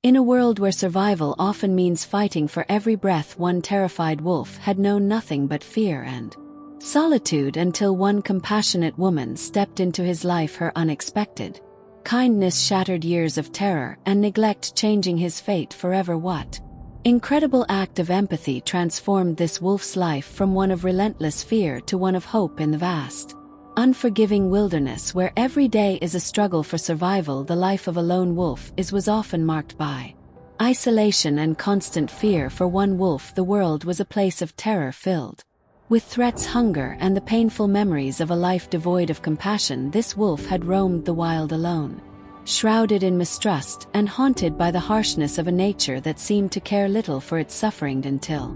In a world where survival often means fighting for every breath, one terrified wolf had known nothing but fear and solitude until one compassionate woman stepped into his life. Her unexpected kindness shattered years of terror and neglect, changing his fate forever. What incredible act of empathy transformed this wolf's life from one of relentless fear to one of hope in the vast, unforgiving wilderness where every day is a struggle for survival. The life of a lone wolf was often marked by isolation and constant fear. For one wolf, the world was a place of terror filled with threats, hunger, and the painful memories of a life devoid of compassion. This wolf had roamed the wild alone, shrouded in mistrust and haunted by the harshness of a nature that seemed to care little for its suffering, until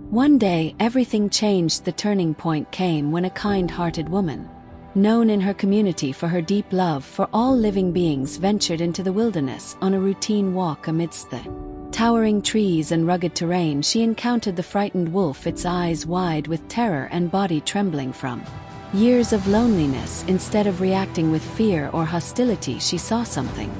one day everything changed. The turning point came when a kind-hearted woman, known in her community for her deep love for all living beings, ventured into the wilderness. On a routine walk amidst the towering trees and rugged terrain, she encountered the frightened wolf, its eyes wide with terror and body trembling from years of loneliness. Instead of reacting with fear or hostility, she saw something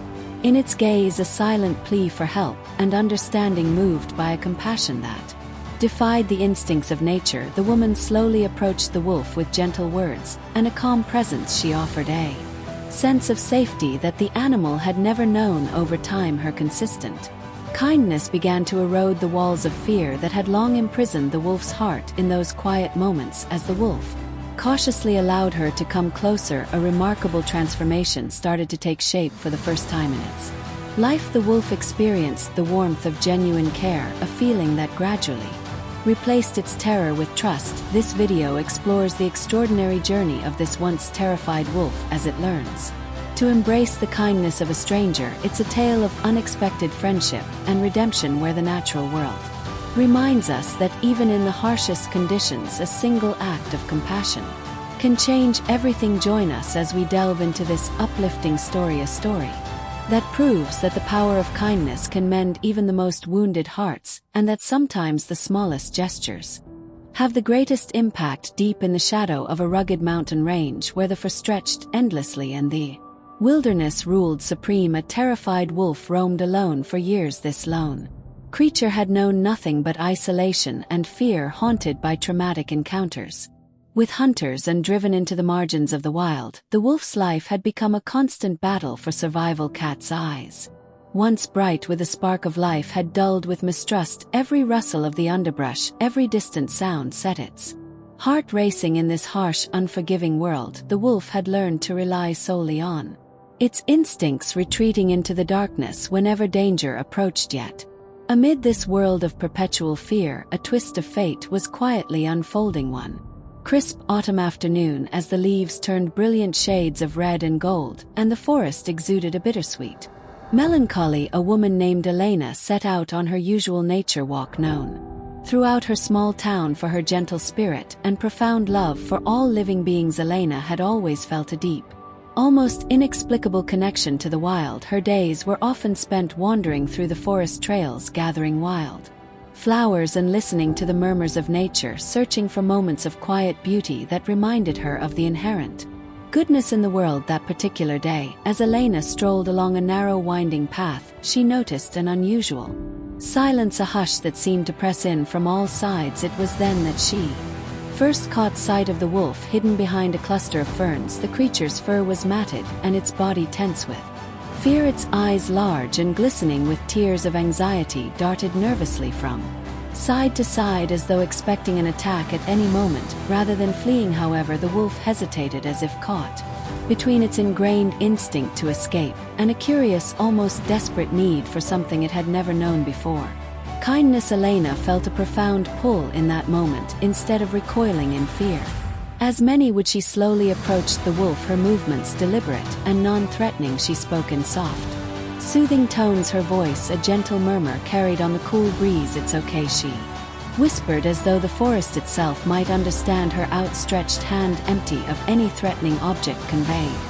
in its gaze, a silent plea for help and understanding. Moved by a compassion that defied the instincts of nature, the woman slowly approached the wolf with gentle words and a calm presence. She offered a sense of safety that the animal had never known. Over time, her consistent kindness began to erode the walls of fear that had long imprisoned the wolf's heart. In those quiet moments, as the wolf cautiously allowed her to come closer, a remarkable transformation started to take shape. For the first time in its life, the wolf experienced the warmth of genuine care, a feeling that gradually replaced its terror with trust. This video explores the extraordinary journey of this once terrified wolf as it learns to embrace the kindness of a stranger. It's a tale of unexpected friendship and redemption, where the natural world reminds us that even in the harshest conditions, a single act of compassion can change everything. Join us as we delve into this uplifting story, a story that proves that the power of kindness can mend even the most wounded hearts, and that sometimes the smallest gestures have the greatest impact. Deep in the shadow of a rugged mountain range where the fur stretched endlessly and the wilderness ruled supreme, a terrified wolf roamed alone for years. This lone creature had known nothing but isolation and fear, haunted by traumatic encounters with hunters and driven into the margins of the wild. The wolf's life had become a constant battle for survival. Cat's eyes, once bright with a spark of life, had dulled with mistrust. Every rustle of the underbrush, every distant sound set its heart racing. In this harsh, unforgiving world, the wolf had learned to rely solely on its instincts, retreating into the darkness whenever danger approached. Yet amid this world of perpetual fear, a twist of fate was quietly unfolding. One crisp autumn afternoon, as the leaves turned brilliant shades of red and gold, and the forest exuded a bittersweet melancholy, a woman named Elena set out on her usual nature walk, known throughout her small town for her gentle spirit and profound love for all living beings. Elena had always felt a deep, almost inexplicable connection to the wild. Her days were often spent wandering through the forest trails, gathering wild flowers and listening to the murmurs of nature, searching for moments of quiet beauty that reminded her of the inherent goodness in the world. That particular day, as Elena strolled along a narrow, winding path, she noticed an unusual silence, a hush that seemed to press in from all sides. It was then that she first caught sight of the wolf hidden behind a cluster of ferns. The creature's fur was matted and its body tense with fear, its eyes large and glistening with tears of anxiety, darted nervously from side to side as though expecting an attack at any moment. Rather than fleeing, however, the wolf hesitated, as if caught between its ingrained instinct to escape and a curious, almost desperate need for something it had never known before. Kindness. Elena felt a profound pull in that moment. Instead of recoiling in fear, as many would, she slowly approached the wolf, her movements deliberate and non-threatening. She spoke in soft, soothing tones, her voice a gentle murmur carried on the cool breeze. "It's okay," she whispered, as though the forest itself might understand, her outstretched hand empty of any threatening object conveyed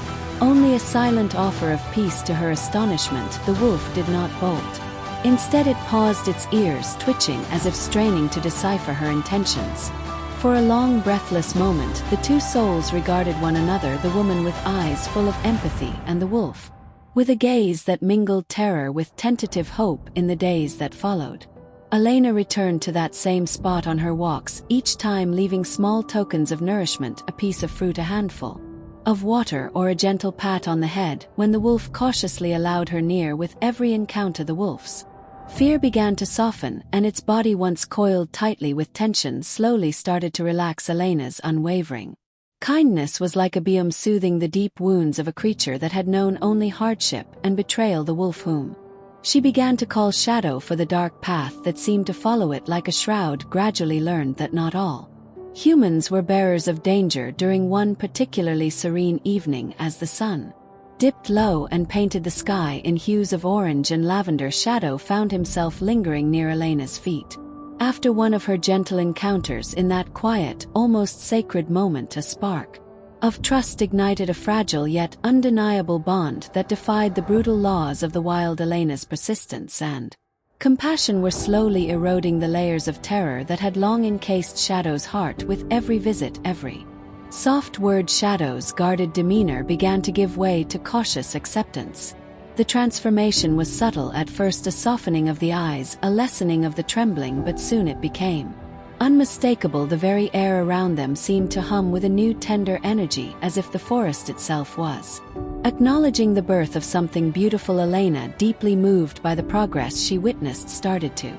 only a silent offer of peace. To her astonishment, the wolf did not bolt. Instead, it paused, its ears twitching as if straining to decipher her intentions. For a long, breathless moment, the two souls regarded one another, the woman with eyes full of empathy and the wolf with a gaze that mingled terror with tentative hope. In the days that followed, Elena returned to that same spot on her walks, each time leaving small tokens of nourishment, a piece of fruit, a handful of water, or a gentle pat on the head. When the wolf cautiously allowed her near, with every encounter the wolf's fear began to soften, and its body, once coiled tightly with tension, slowly started to relax. Elena's unwavering kindness was like a balm soothing the deep wounds of a creature that had known only hardship and betrayal. The wolf whom she began to call Shadow for the dark path that seemed to follow it like a shroud, gradually learned that not all humans were bearers of danger. During one particularly serene evening, as the sun dipped low and painted the sky in hues of orange and lavender, Shadow found himself lingering near Elena's feet. After one of her gentle encounters in that quiet, almost sacred moment, a spark of trust ignited, a fragile yet undeniable bond that defied the brutal laws of the wild. Elena's persistence and compassion were slowly eroding the layers of terror that had long encased Shadow's heart. With every visit, every soft word, Shadow's guarded demeanor began to give way to cautious acceptance. The transformation was subtle at first, a softening of the eyes, a lessening of the trembling, but soon it became unmistakable. The very air around them seemed to hum with a new tender energy, as if the forest itself was acknowledging the birth of something beautiful. Elena, deeply moved by the progress she witnessed, started to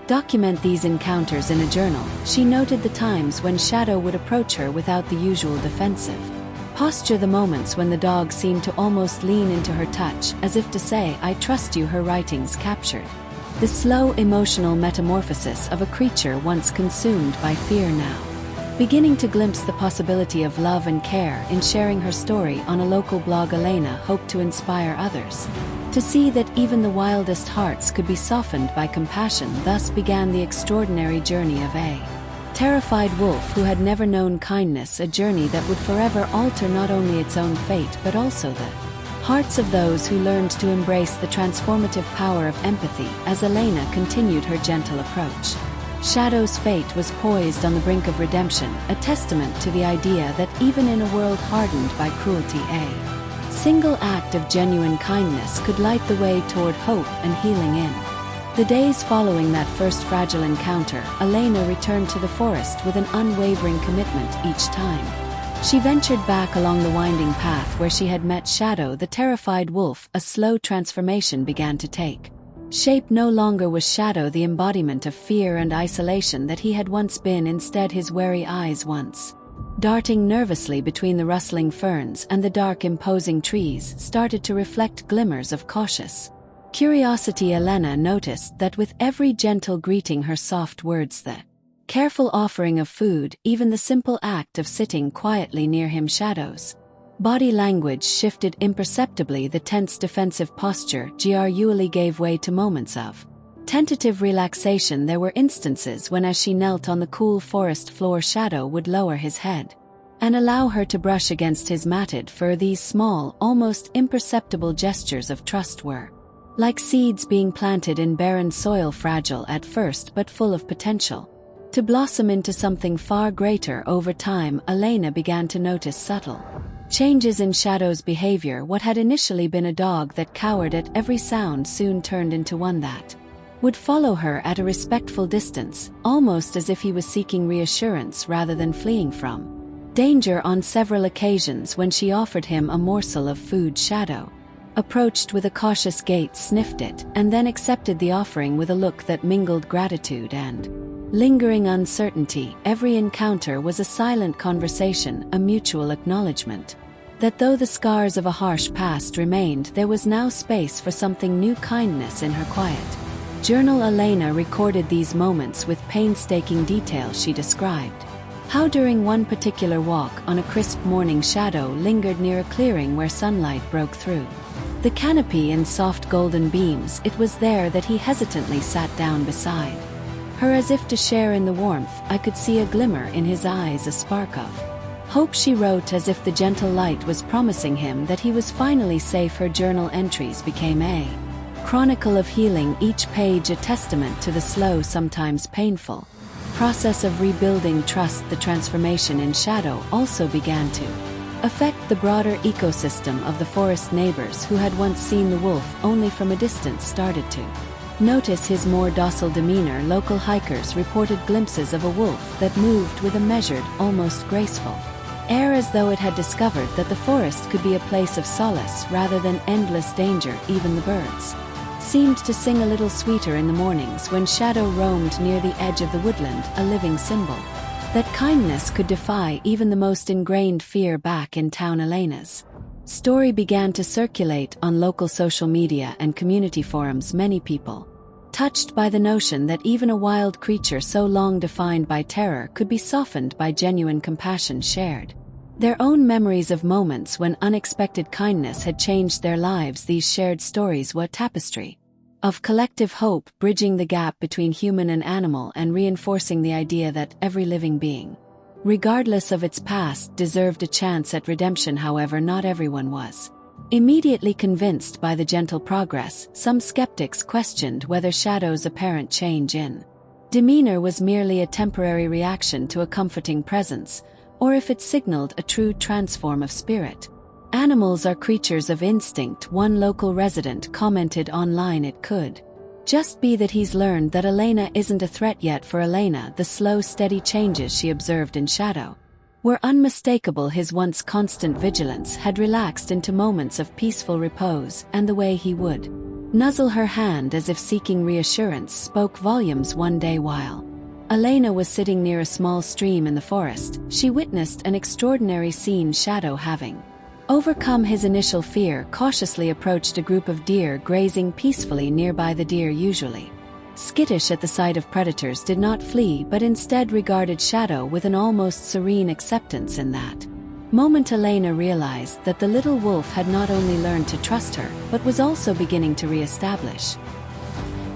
document these encounters in a journal. She noted the times when Shadow would approach her without the usual defensive posture, the moments when the dog seemed to almost lean into her touch, as if to say, "I trust you." Her writings captured the slow emotional metamorphosis of a creature once consumed by fear, now beginning to glimpse the possibility of love and care. In sharing her story on a local blog, Elena hoped to inspire others to see that even the wildest hearts could be softened by compassion. Thus began the extraordinary journey of a terrified wolf who had never known kindness, a journey that would forever alter not only its own fate but also the hearts of those who learned to embrace the transformative power of empathy. As Elena continued her gentle approach, Shadow's fate was poised on the brink of redemption, a testament to the idea that even in a world hardened by cruelty, a single act of genuine kindness could light the way toward hope and healing. In the days following that first fragile encounter, Elena returned to the forest with an unwavering commitment. Each time she ventured back along the winding path where she had met Shadow, the terrified wolf, a slow transformation began to take shape. No longer was Shadow the embodiment of fear and isolation that he had once been. Instead, his wary eyes, once darting nervously between the rustling ferns and the dark, imposing trees, started to reflect glimmers of cautious curiosity. Elena noticed that with every gentle greeting, her soft words, the careful offering of food, even the simple act of sitting quietly near him, Shadow's body language shifted imperceptibly. The tense defensive posture gradually gave way to moments of tentative relaxation. There were instances when, as she knelt on the cool forest floor, Shadow would lower his head and allow her to brush against his matted fur. These small, almost imperceptible gestures of trust were like seeds being planted in barren soil, fragile at first but full of potential to blossom into something far greater. Over time, Elena began to notice subtle changes in Shadow's behavior. What had initially been a dog that cowered at every sound soon turned into one that would follow her at a respectful distance, almost as if he was seeking reassurance rather than fleeing from danger. On several occasions, when she offered him a morsel of food, Shadow approached with a cautious gait, sniffed it, and then accepted the offering with a look that mingled gratitude and lingering uncertainty. Every encounter was a silent conversation, a mutual acknowledgement that though the scars of a harsh past remained, there was now space for something new. Kindness. In her quiet journal, Elena recorded these moments with painstaking detail. She described how during one particular walk on a crisp morning, Shadow lingered near a clearing where sunlight broke through the canopy in soft golden beams. It was there that he hesitantly sat down beside her, as if to share in the warmth. I could see a glimmer in his eyes, a spark of hope, she wrote, as if the gentle light was promising him that he was finally safe. Her journal entries became a chronicle of healing, each page a testament to the slow, sometimes painful process of rebuilding trust. The transformation in Shadow also began to affect the broader ecosystem of the forest. Neighbors who had once seen the wolf only from a distance started to notice his more docile demeanor. Local hikers reported glimpses of a wolf that moved with a measured, almost graceful air, as though it had discovered that the forest could be a place of solace rather than endless danger. Even the birds seemed to sing a little sweeter in the mornings when Shadow roamed near the edge of the woodland, a living symbol that kindness could defy even the most ingrained fear. Back in town, Elena's story began to circulate on local social media and community forums. Many people, touched by the notion that even a wild creature so long defined by terror could be softened by genuine compassion, shared their own memories of moments when unexpected kindness had changed their lives. These shared stories were a tapestry of collective hope, bridging the gap between human and animal and reinforcing the idea that every living being, regardless of its past, deserved a chance at redemption. However, not everyone was immediately convinced by the gentle progress. Some skeptics questioned whether Shadow's apparent change in demeanor was merely a temporary reaction to a comforting presence, or if it signaled a true transform of spirit. Animals are creatures of instinct, one local resident commented online. It could just be that he's learned that Elena isn't a threat yet. For Elena, the slow, steady changes she observed in Shadow were unmistakable. His once constant vigilance had relaxed into moments of peaceful repose, and the way he would nuzzle her hand as if seeking reassurance spoke volumes. One day, while Elena was sitting near a small stream in the forest, she witnessed an extraordinary scene. Shadow, having overcome his initial fear, cautiously approached a group of deer grazing peacefully nearby. The deer, usually skittish at the sight of predators, did not flee but instead regarded Shadow with an almost serene acceptance. In that moment, Elena realized that the little wolf had not only learned to trust her, but was also beginning to re-establish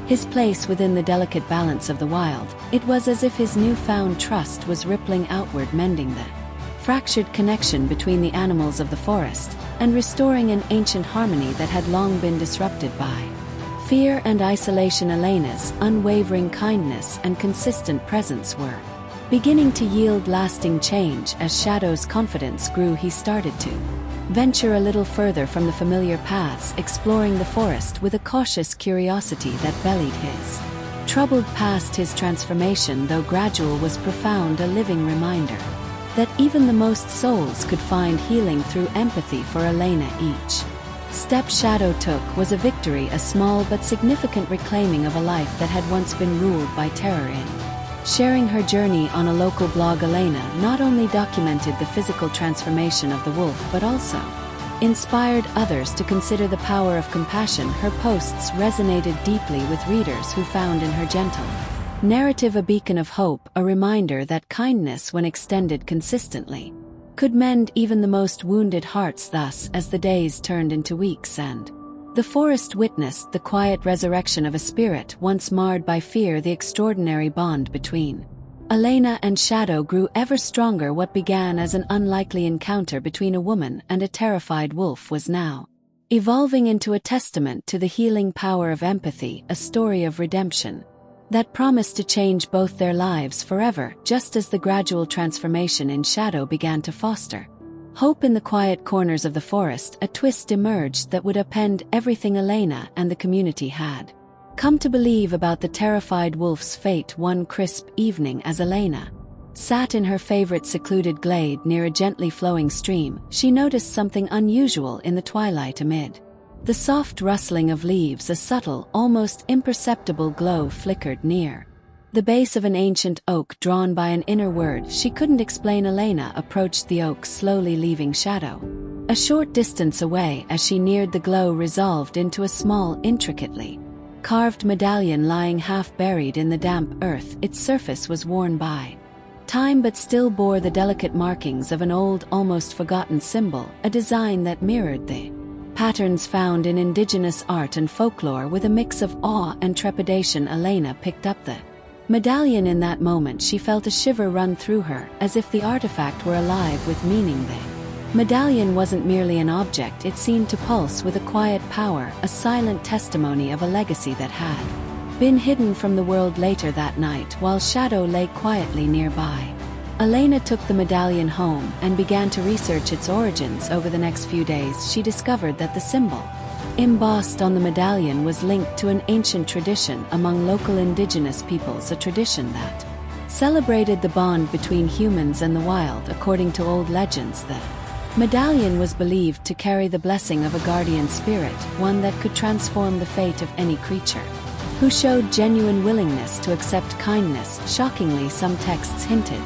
his place within the delicate balance of the wild. It was as if his newfound trust was rippling outward, mending the fractured connection between the animals of the forest, and restoring an ancient harmony that had long been disrupted by fear and isolation. Elena's unwavering kindness and consistent presence were beginning to yield lasting change. As Shadow's confidence grew, he started to venture a little further from the familiar paths, exploring the forest with a cautious curiosity that belied his troubled past. His transformation, though gradual, was profound, a living reminder that even the most souls could find healing through empathy. For Elena, each step Shadow took was a victory, a small but significant reclaiming of a life that had once been ruled by terror. In sharing her journey on a local blog, Elena not only documented the physical transformation of the wolf but also inspired others to consider the power of compassion. Her posts resonated deeply with readers who found in her gentle narrative a beacon of hope, a reminder that kindness, when extended consistently, could mend even the most wounded hearts. Thus, as the days turned into weeks and the forest witnessed the quiet resurrection of a spirit once marred by fear, the extraordinary bond between Elena and Shadow grew ever stronger. What began as an unlikely encounter between a woman and a terrified wolf was now evolving into a testament to the healing power of empathy, a story of redemption that promised to change both their lives forever. Just as the gradual transformation in Shadow began to foster hope in the quiet corners of the forest, a twist emerged that would upend everything Elena and the community had come to believe about the terrified wolf's fate. One crisp evening, as Elena sat in her favorite secluded glade near a gently flowing stream, she noticed something unusual in the twilight. Amid the soft rustling of leaves, a subtle, almost imperceptible glow flickered near the base of an ancient oak. Drawn by an inner word she couldn't explain, Elena approached the oak, slowly leaving Shadow a short distance away. As she neared, the glow resolved into a small, intricately carved medallion lying half buried in the damp earth. Its surface was worn by time but still bore the delicate markings of an old, almost forgotten symbol, a design that mirrored the patterns found in indigenous art and folklore. With a mix of awe and trepidation, Elena picked up the medallion. In that moment she felt a shiver run through her, as if the artifact were alive with meaning. The medallion wasn't merely an object, it seemed to pulse with a quiet power, a silent testimony of a legacy that had been hidden from the world. Later that night, while Shadow lay quietly nearby, Elena took the medallion home and began to research its origins. Over the next few days, she discovered that the symbol embossed on the medallion was linked to an ancient tradition among local indigenous peoples, a tradition that celebrated the bond between humans and the wild. According to old legends, the medallion was believed to carry the blessing of a guardian spirit, one that could transform the fate of any creature who showed genuine willingness to accept kindness. Shockingly, some texts hinted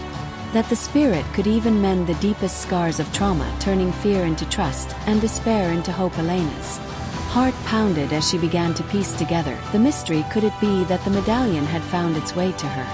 that the spirit could even mend the deepest scars of trauma, turning fear into trust and despair into hope. Elena's heart pounded as she began to piece together the mystery. Could it be that the medallion had found its way to her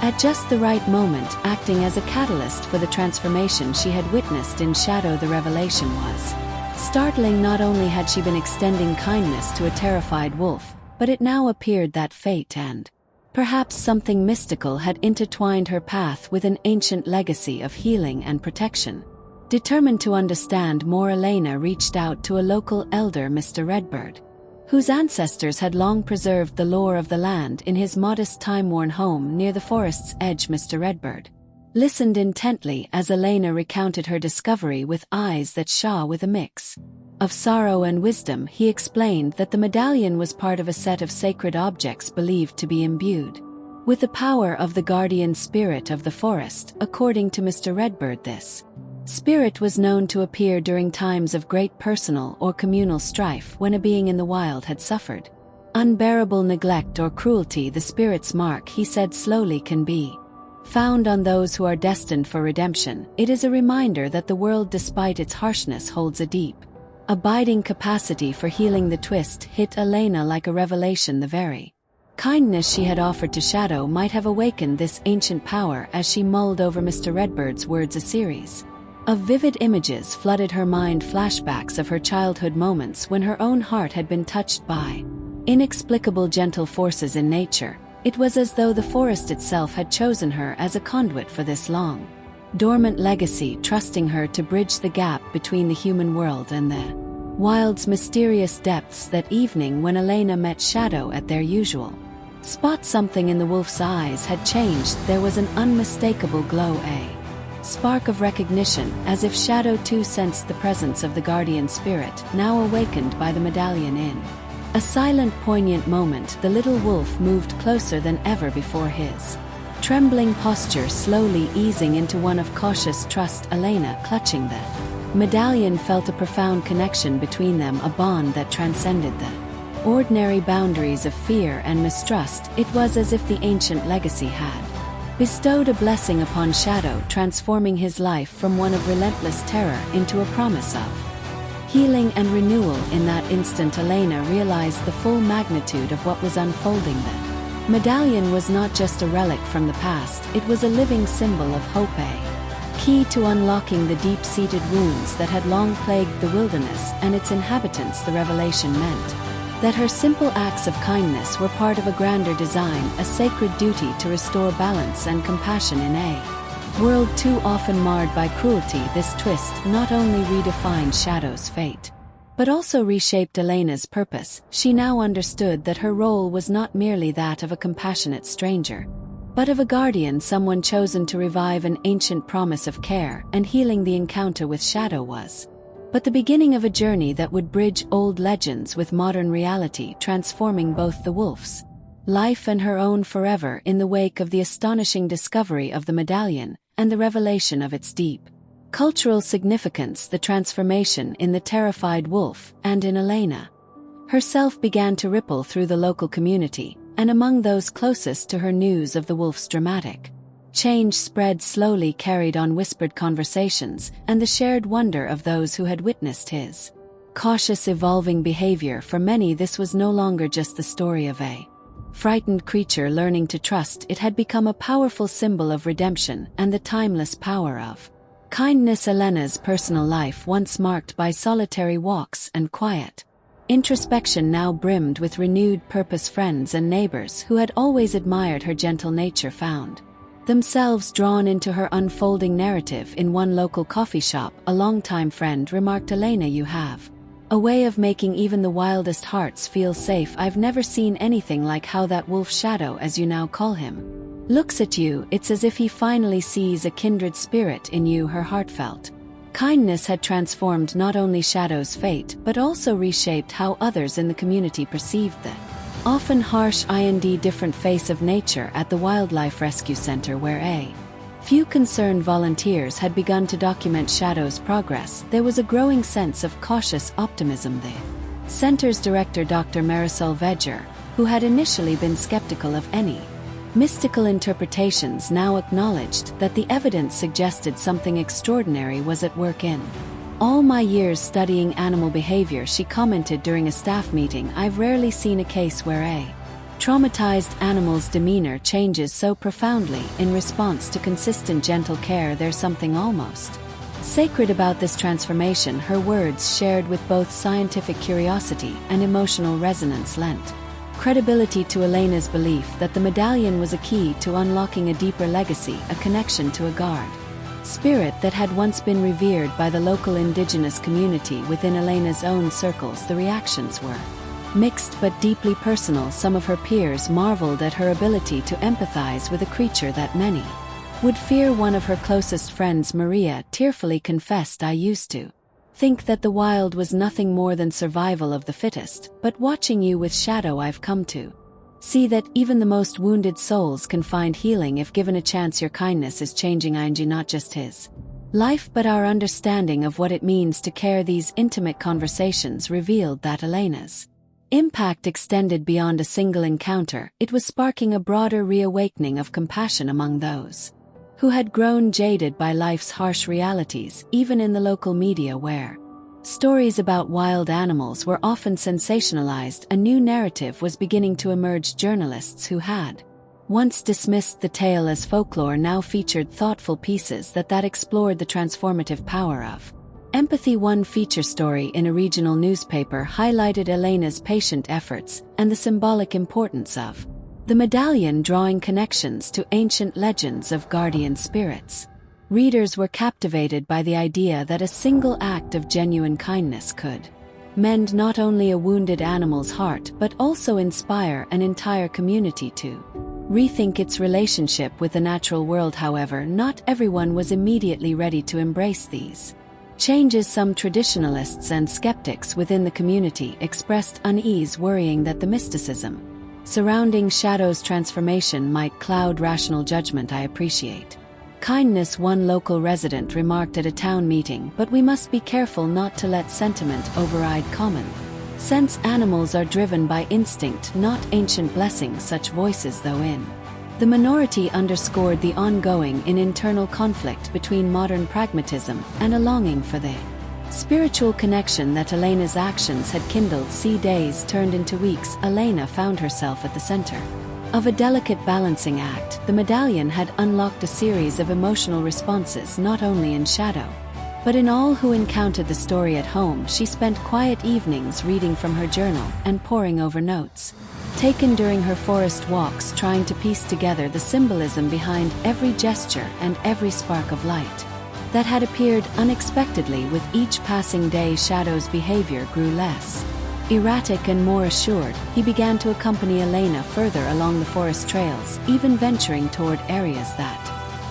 at just the right moment, acting as a catalyst for the transformation she had witnessed in shadow? The revelation was startling. Not only had she been extending kindness to a terrified wolf, but it now appeared that fate and perhaps something mystical had intertwined her path with an ancient legacy of healing and protection. Determined to understand more, Elena reached out to a local elder, Mr. Redbird, whose ancestors had long preserved the lore of the land in his modest, time-worn home near the forest's edge. Mr. Redbird listened intently as Elena recounted her discovery with eyes that shone with a mix of sorrow and wisdom. He explained that the medallion was part of a set of sacred objects believed to be imbued with the power of the guardian spirit of the forest. According to Mr. Redbird, this spirit was known to appear during times of great personal or communal strife, when a being in the wild had suffered unbearable neglect or cruelty. The spirit's mark, he said slowly, can be found on those who are destined for redemption. It is a reminder that the world, despite its harshness, holds a deep, abiding capacity for healing. The twist hit Elena like a revelation. The very kindness she had offered to Shadow might have awakened this ancient power. As she mulled over Mr. Redbird's words, a series of vivid images flooded her mind, flashbacks of her childhood moments when her own heart had been touched by inexplicable gentle forces in nature. It was as though the forest itself had chosen her as a conduit for this long dormant legacy, trusting her to bridge the gap between the human world and the wild's mysterious depths. That evening, when Elena met Shadow at their usual spot, something in the wolf's eyes had changed. There was an unmistakable glow, a spark of recognition, as if Shadow too sensed the presence of the guardian spirit, now awakened by the medallion. In a silent, poignant moment, the little wolf moved closer than ever before, his trembling posture slowly easing into one of cautious trust. Elena, clutching the medallion, felt a profound connection between them, a bond that transcended the ordinary boundaries of fear and mistrust. It was as if the ancient legacy had bestowed a blessing upon Shadow, transforming his life from one of relentless terror into a promise of healing and renewal. In that instant, Elena realized the full magnitude of what was unfolding. The medallion was not just a relic from the past, it was a living symbol of hope, a key to unlocking the deep-seated wounds that had long plagued the wilderness and its inhabitants. The revelation meant that her simple acts of kindness were part of a grander design, a sacred duty to restore balance and compassion in a world too often marred by cruelty. This twist not only redefined Shadow's fate, but also reshaped Elena's purpose. She now understood that her role was not merely that of a compassionate stranger, but of a guardian, someone chosen to revive an ancient promise of care and healing. The encounter with Shadow was but the beginning of a journey that would bridge old legends with modern reality, transforming both the wolf's life and her own forever. In the wake of the astonishing discovery of the medallion and the revelation of its deep cultural significance, the transformation in the terrified wolf and in Elena herself began to ripple through the local community, and among those closest to her, news of the wolf's dramatic change spread slowly, carried on whispered conversations and the shared wonder of those who had witnessed his cautious, evolving behavior. For many, this was no longer just the story of a frightened creature learning to trust. It had become a powerful symbol of redemption and the timeless power of kindness. Elena's personal life, once marked by solitary walks and quiet introspection, now brimmed with renewed purpose. Friends and neighbors who had always admired her gentle nature found themselves drawn into her unfolding narrative. In one local coffee shop, a longtime friend remarked, "Elena, you have a way of making even the wildest hearts feel safe. I've never seen anything like how that wolf, Shadow as you now call him, looks at you, it's as if he finally sees a kindred spirit in you. Her heart felt. Kindness had transformed not only Shadow's fate but also reshaped how others in the community perceived the often harsh and different face of nature. At the Wildlife Rescue Center, where a few concerned volunteers had begun to document Shadow's progress, there was a growing sense of cautious optimism. The center's director, Dr. Marisol Veger, who had initially been skeptical of any mystical interpretations, now acknowledged that the evidence suggested something extraordinary was at work. In all my years studying animal behavior, she commented during a staff meeting, I've rarely seen a case where a traumatized animal's demeanor changes so profoundly in response to consistent gentle care. There's something almost sacred about this transformation. Her words, shared with both scientific curiosity and emotional resonance, lent credibility to Elena's belief that the medallion was a key to unlocking a deeper legacy, a connection to a guard spirit that had once been revered by the local indigenous community. Within Elena's own circles, the reactions were mixed but deeply personal. Some of her peers marveled at her ability to empathize with a creature that many would fear. One of her closest friends, Maria, tearfully confessed, I used to think that the wild was nothing more than survival of the fittest, but watching you with Shadow, I've come to see that even the most wounded souls can find healing if given a chance. Your kindness is changing not just his life but our understanding of what it means to care. These intimate conversations revealed that Elena's impact extended beyond a single encounter. It was sparking a broader reawakening of compassion among those who had grown jaded by life's harsh realities. Even in the local media, where stories about wild animals were often sensationalized, a new narrative was beginning to emerge. Journalists who had once dismissed the tale as folklore now featured thoughtful pieces that explored the transformative power of empathy. One feature story in a regional newspaper highlighted Elena's patient efforts and the symbolic importance of the medallion, drawing connections to ancient legends of guardian spirits. Readers were captivated by the idea that a single act of genuine kindness could mend not only a wounded animal's heart but also inspire an entire community to rethink its relationship with the natural world. However, not everyone was immediately ready to embrace these changes. Some traditionalists and skeptics within the community expressed unease, worrying that the mysticism surrounding Shadow's transformation might cloud rational judgment. I appreciate kindness, one local resident remarked at a town meeting, but we must be careful not to let sentiment override common sense. Animals are driven by instinct, not ancient blessings. Such voices, though in the minority, underscored the ongoing internal conflict between modern pragmatism and a longing for the spiritual connection that Elena's actions had kindled. Days turned into weeks. Elena found herself at the center of a delicate balancing act. The medallion had unlocked a series of emotional responses, not only in Shadow but in all who encountered the story at home. She spent quiet evenings reading from her journal and poring over notes taken during her forest walks, trying to piece together the symbolism behind every gesture and every spark of light that had appeared unexpectedly. With each passing day, Shadow's behavior grew less erratic and more assured. He began to accompany Elena further along the forest trails, even venturing toward areas that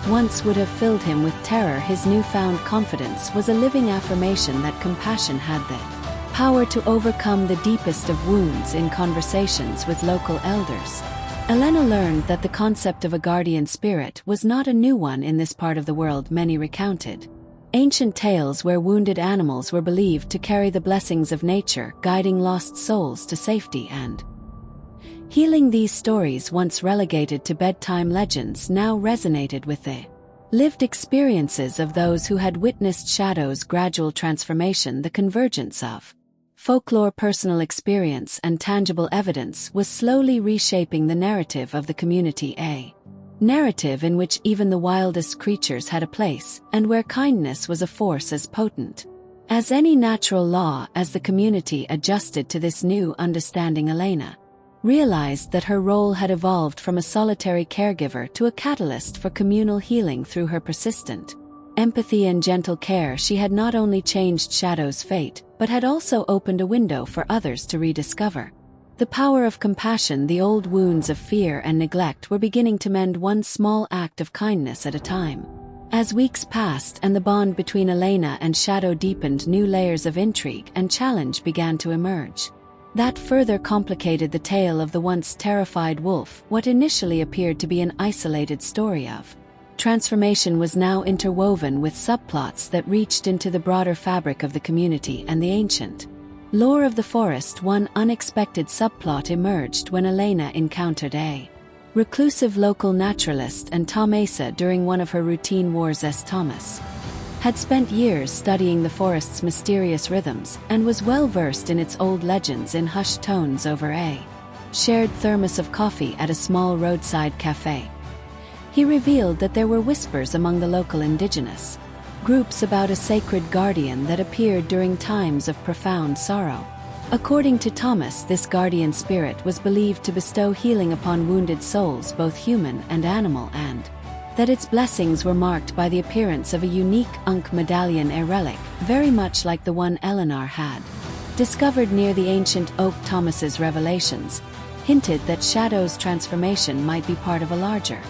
once would have filled him with terror. His newfound confidence was a living affirmation that compassion had the power to overcome the deepest of wounds. In conversations with local elders, Elena learned that the concept of a guardian spirit was not a new one in this part of the world. Many recounted ancient tales where wounded animals were believed to carry the blessings of nature, guiding lost souls to safety and healing. These stories, once relegated to bedtime legends, now resonated with the lived experiences of those who had witnessed Shadow's gradual transformation. The convergence of folklore, personal experience, and tangible evidence was slowly reshaping the narrative of the community, a narrative in which even the wildest creatures had a place, and where kindness was a force as potent as any natural law. As the community adjusted to this new understanding, Elena realized that her role had evolved from a solitary caregiver to a catalyst for communal healing. Through her persistent empathy and gentle care, she had not only changed Shadow's fate, but had also opened a window for others to rediscover The power of compassion, the old wounds of fear and neglect were beginning to mend one small act of kindness at a time. As weeks passed and the bond between Elena and Shadow deepened, new layers of intrigue and challenge began to emerge. That further complicated the tale of the once terrified wolf. What initially appeared to be an isolated story of transformation was now interwoven with subplots that reached into the broader fabric of the community and the ancient lore of the forest. One unexpected subplot emerged when Elena encountered a reclusive local naturalist and Tomasa during one of her routine wars. Thomas had spent years studying the forest's mysterious rhythms and was well versed in its old legends. In hushed tones over a shared thermos of coffee at a small roadside cafe, he revealed that there were whispers among the local indigenous groups about a sacred guardian that appeared during times of profound sorrow. According to Thomas, this guardian spirit was believed to bestow healing upon wounded souls, both human and animal, and that its blessings were marked by the appearance of a unique Ankh medallion, a relic, very much like the one Eleanor had discovered near the ancient oak. Thomas's revelations hinted that Shadow's transformation might be part of a larger,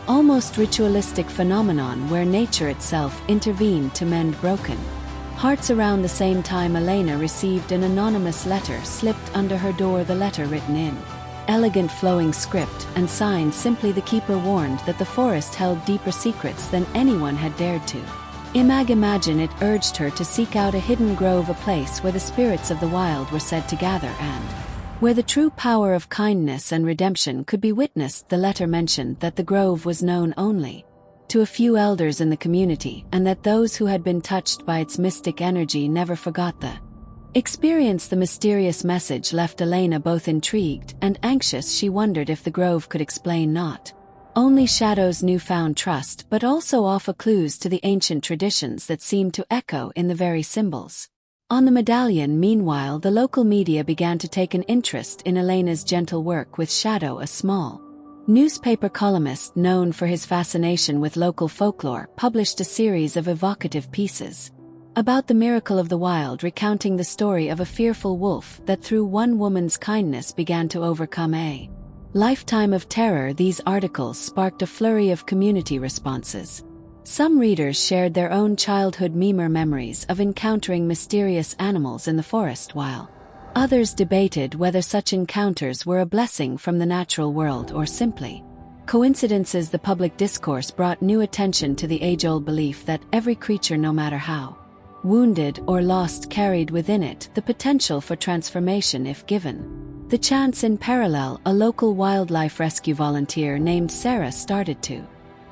almost ritualistic phenomenon where nature itself intervened to mend broken hearts. Around the same time, Elena received an anonymous letter slipped under her door. The letter, written in elegant flowing script and signed simply "The Keeper," warned that the forest held deeper secrets than anyone had dared to imagine. It urged her to seek out a hidden grove, a place where the spirits of the wild were said to gather and where the true power of kindness and redemption could be witnessed. The letter mentioned that the grove was known only to a few elders in the community, and that those who had been touched by its mystic energy never forgot the experience. The mysterious message left Elena both intrigued and anxious. She wondered if the grove could explain not only Shadow's newfound trust but also offer clues to the ancient traditions that seemed to echo in the very symbols on the medallion. Meanwhile, the local media began to take an interest in Elena's gentle work with Shadow. A small newspaper columnist known for his fascination with local folklore published a series of evocative pieces about the miracle of the wild, recounting the story of a fearful wolf that through one woman's kindness began to overcome a lifetime of terror. These articles sparked a flurry of community responses. Some readers shared their own childhood memories of encountering mysterious animals in the forest, while others debated whether such encounters were a blessing from the natural world or simply coincidences. The public discourse brought new attention to the age-old belief that every creature, no matter how wounded or lost, carried within it the potential for transformation if given the chance. In parallel, a local wildlife rescue volunteer named Sarah started to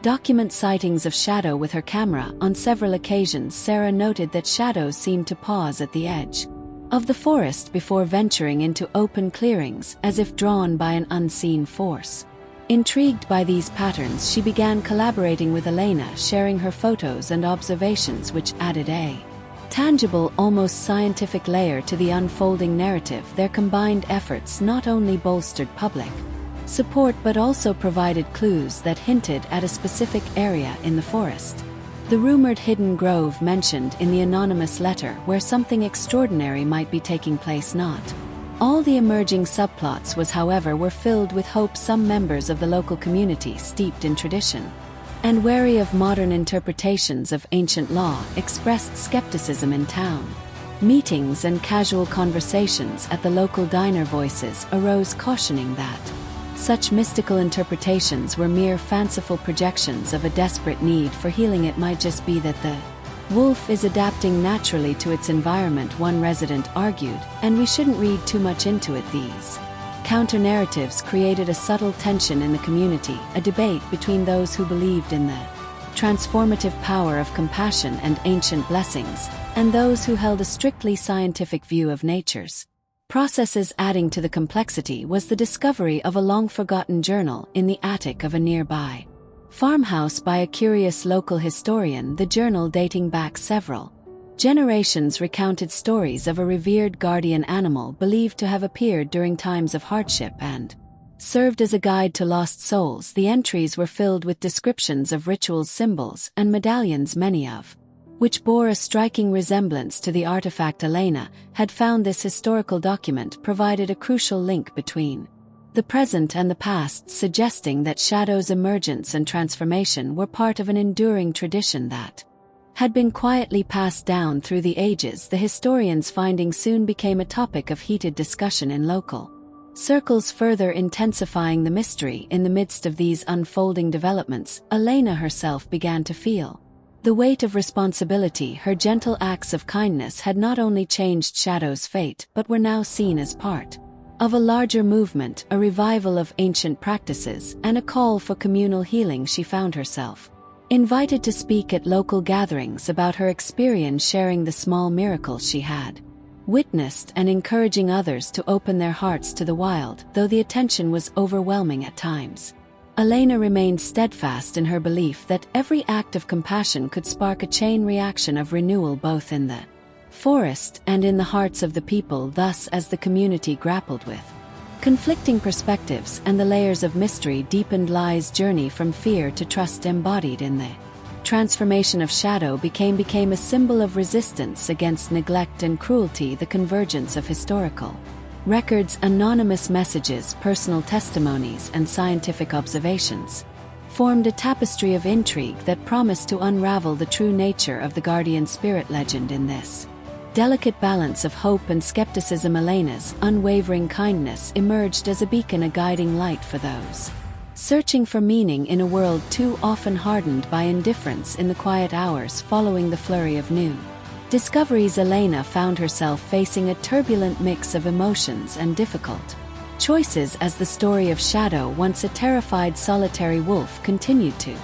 document sightings of Shadow with her camera. On several occasions, Sarah noted that Shadow seemed to pause at the edge of the forest before venturing into open clearings, as if drawn by an unseen force. Intrigued by these patterns, she began collaborating with Elena, sharing her photos and observations, which added a tangible, almost scientific layer to the unfolding narrative. Their combined efforts not only bolstered public support but also provided clues that hinted at a specific area in the forest, the rumored hidden grove mentioned in the anonymous letter, where something extraordinary might be taking place. Not all the emerging subplots were filled with hope. Some members of the local community, steeped in tradition and wary of modern interpretations of ancient law, expressed skepticism. In town meetings and casual conversations at the local diner, voices arose cautioning that such mystical interpretations were mere fanciful projections of a desperate need for healing. It might just be that the wolf is adapting naturally to its environment, one resident argued, and we shouldn't read too much into it. These counter-narratives created a subtle tension in the community, a debate between those who believed in the transformative power of compassion and ancient blessings, and those who held a strictly scientific view of nature's processes. Adding to the complexity was the discovery of a long-forgotten journal in the attic of a nearby farmhouse by a curious local historian. The journal, dating back several generations, recounted stories of a revered guardian animal believed to have appeared during times of hardship and served as a guide to lost souls. The entries were filled with descriptions of rituals, symbols, and medallions, many of which bore a striking resemblance to the artifact Elena had found. This historical document provided a crucial link between the present and the past, suggesting that Shadow's emergence and transformation were part of an enduring tradition that had been quietly passed down through the ages. The historian's finding soon became a topic of heated discussion in local circles, further intensifying the mystery. In the midst of these unfolding developments, Elena herself began to feel the weight of responsibility. Her gentle acts of kindness had not only changed Shadow's fate but were now seen as part of a larger movement, a revival of ancient practices, and a call for communal healing. She found herself invited to speak at local gatherings about her experience, sharing the small miracles she had witnessed and encouraging others to open their hearts to the wild. Though the attention was overwhelming at times, Elena remained steadfast in her belief that every act of compassion could spark a chain reaction of renewal, both in the forest and in the hearts of the people. Thus, as the community grappled with conflicting perspectives and the layers of mystery deepened, Lai's journey from fear to trust, embodied in the transformation of Shadow, became a symbol of resistance against neglect and cruelty. The convergence of historical records, anonymous messages, personal testimonies, and scientific observations formed a tapestry of intrigue that promised to unravel the true nature of the guardian spirit legend. In this delicate balance of hope and skepticism, Elena's unwavering kindness emerged as a beacon, a guiding light for those searching for meaning in a world too often hardened by indifference. In the quiet hours following the flurry of new discoveries, Elena found herself facing a turbulent mix of emotions and difficult choices as the story of Shadow, once a terrified solitary wolf, continued to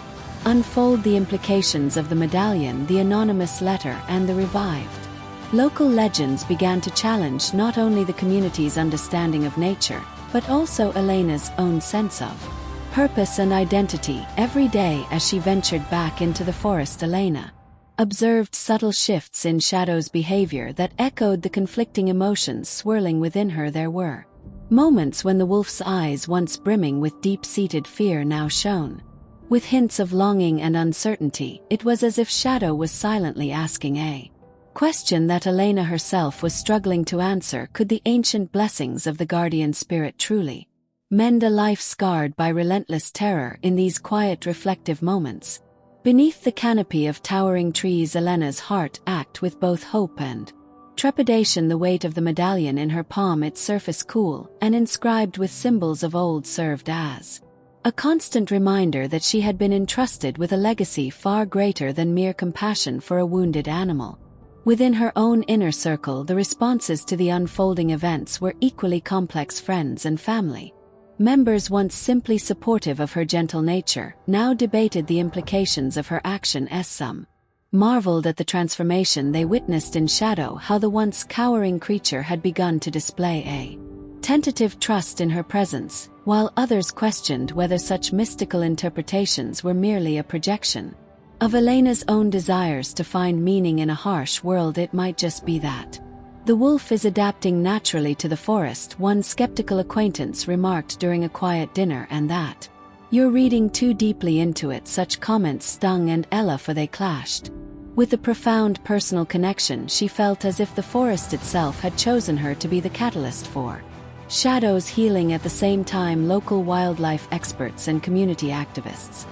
unfold. The implications of the medallion, the anonymous letter, and the revived local legends began to challenge not only the community's understanding of nature, but also Elena's own sense of purpose and identity. Every day as she ventured back into the forest, Elena observed subtle shifts in Shadow's behavior that echoed the conflicting emotions swirling within her. There were moments when the wolf's eyes, once brimming with deep-seated fear, now shone with hints of longing and uncertainty. It was as if Shadow was silently asking a question that Elena herself was struggling to answer. Could the ancient blessings of the guardian spirit truly mend a life scarred by relentless terror? In these quiet, reflective moments, beneath the canopy of towering trees, Elena's heart ached with both hope and trepidation. The weight of the medallion in her palm, its surface cool and inscribed with symbols of old, served as a constant reminder that she had been entrusted with a legacy far greater than mere compassion for a wounded animal. Within her own inner circle, the responses to the unfolding events were equally complex. Friends and family members, once simply supportive of her gentle nature, now debated the implications of her action. Some marveled at the transformation they witnessed in Shadow, how the once cowering creature had begun to display a tentative trust in her presence, while others questioned whether such mystical interpretations were merely a projection of Elena's own desires to find meaning in a harsh world. It might just be that the wolf is adapting naturally to the forest, one skeptical acquaintance remarked during a quiet dinner, and that you're reading too deeply into it. Such comments stung and Ella, for they clashed with the profound personal connection she felt, as if the forest itself had chosen her to be the catalyst for Shadow's healing. At the same time, local wildlife experts and community activists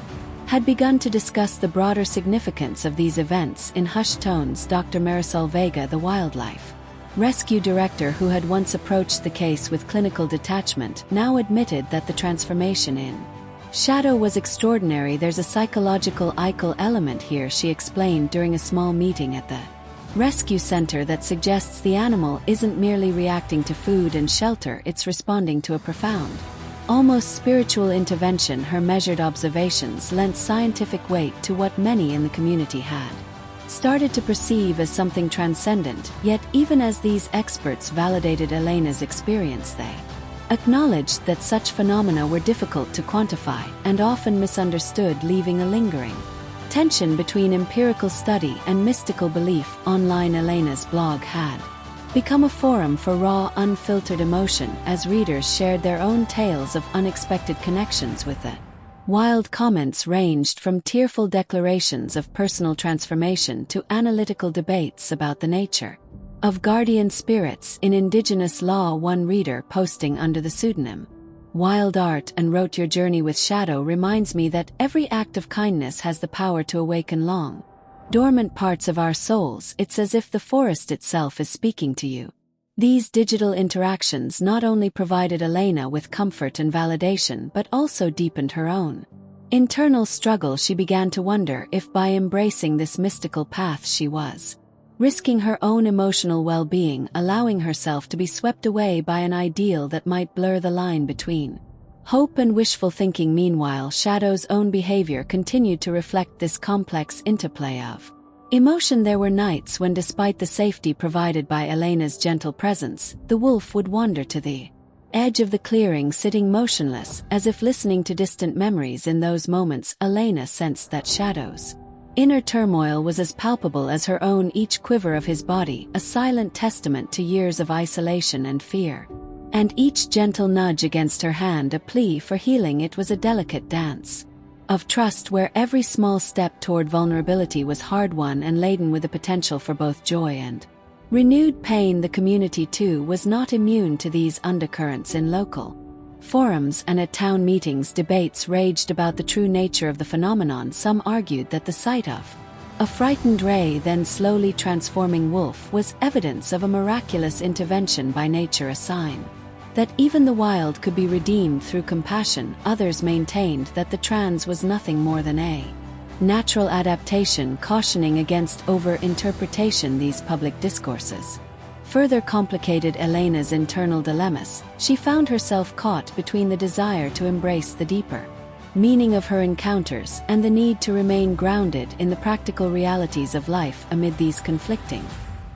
had begun to discuss the broader significance of these events in hushed tones. Dr. Marisol Vega, the wildlife rescue director who had once approached the case with clinical detachment, now admitted that the transformation in Shadow was extraordinary. There's a psychological element here, she explained during a small meeting at the rescue center, that suggests the animal isn't merely reacting to food and shelter, it's responding to a profound, almost spiritual intervention. Her measured observations lent scientific weight to what many in the community had started to perceive as something transcendent. Yet even as these experts validated Elena's experience, they acknowledged that such phenomena were difficult to quantify and often misunderstood, leaving a lingering tension between empirical study and mystical belief. Online, Elena's blog had become a forum for raw, unfiltered emotion as readers shared their own tales of unexpected connections with the Wild comments ranged from tearful declarations of personal transformation to analytical debates about the nature of guardian spirits in indigenous law. One reader posting under the pseudonym Wild Art and wrote, "Your journey with shadow reminds me that every act of kindness has the power to awaken long dormant parts of our souls. It's as if the forest itself is speaking to you." These digital interactions not only provided Elena with comfort and validation but also deepened her own internal struggle. She began to wonder if by embracing this mystical path she was risking her own emotional well-being, allowing herself to be swept away by an ideal that might blur the line between hope and wishful thinking. Meanwhile, Shadow's own behavior continued to reflect this complex interplay of emotion. There were nights when, despite the safety provided by Elena's gentle presence, the wolf would wander to the edge of the clearing, sitting motionless, as if listening to distant memories. In those moments, Elena sensed that Shadow's inner turmoil was as palpable as her own, each quiver of his body a silent testament to years of isolation and fear, and each gentle nudge against her hand a plea for healing. It was a delicate dance of trust where every small step toward vulnerability was hard-won and laden with the potential for both joy and renewed pain. The community, too, was not immune to these undercurrents. In local forums and at town meetings, debates raged about the true nature of the phenomenon. Some argued that the sight of a frightened ray, then slowly transforming wolf, was evidence of a miraculous intervention by nature, a sign that even the wild could be redeemed through compassion. Others maintained that the trance was nothing more than a natural adaptation, cautioning against over-interpretation. These public discourses further complicated Elena's internal dilemmas. She found herself caught between the desire to embrace the deeper meaning of her encounters and the need to remain grounded in the practical realities of life. Amid these conflicting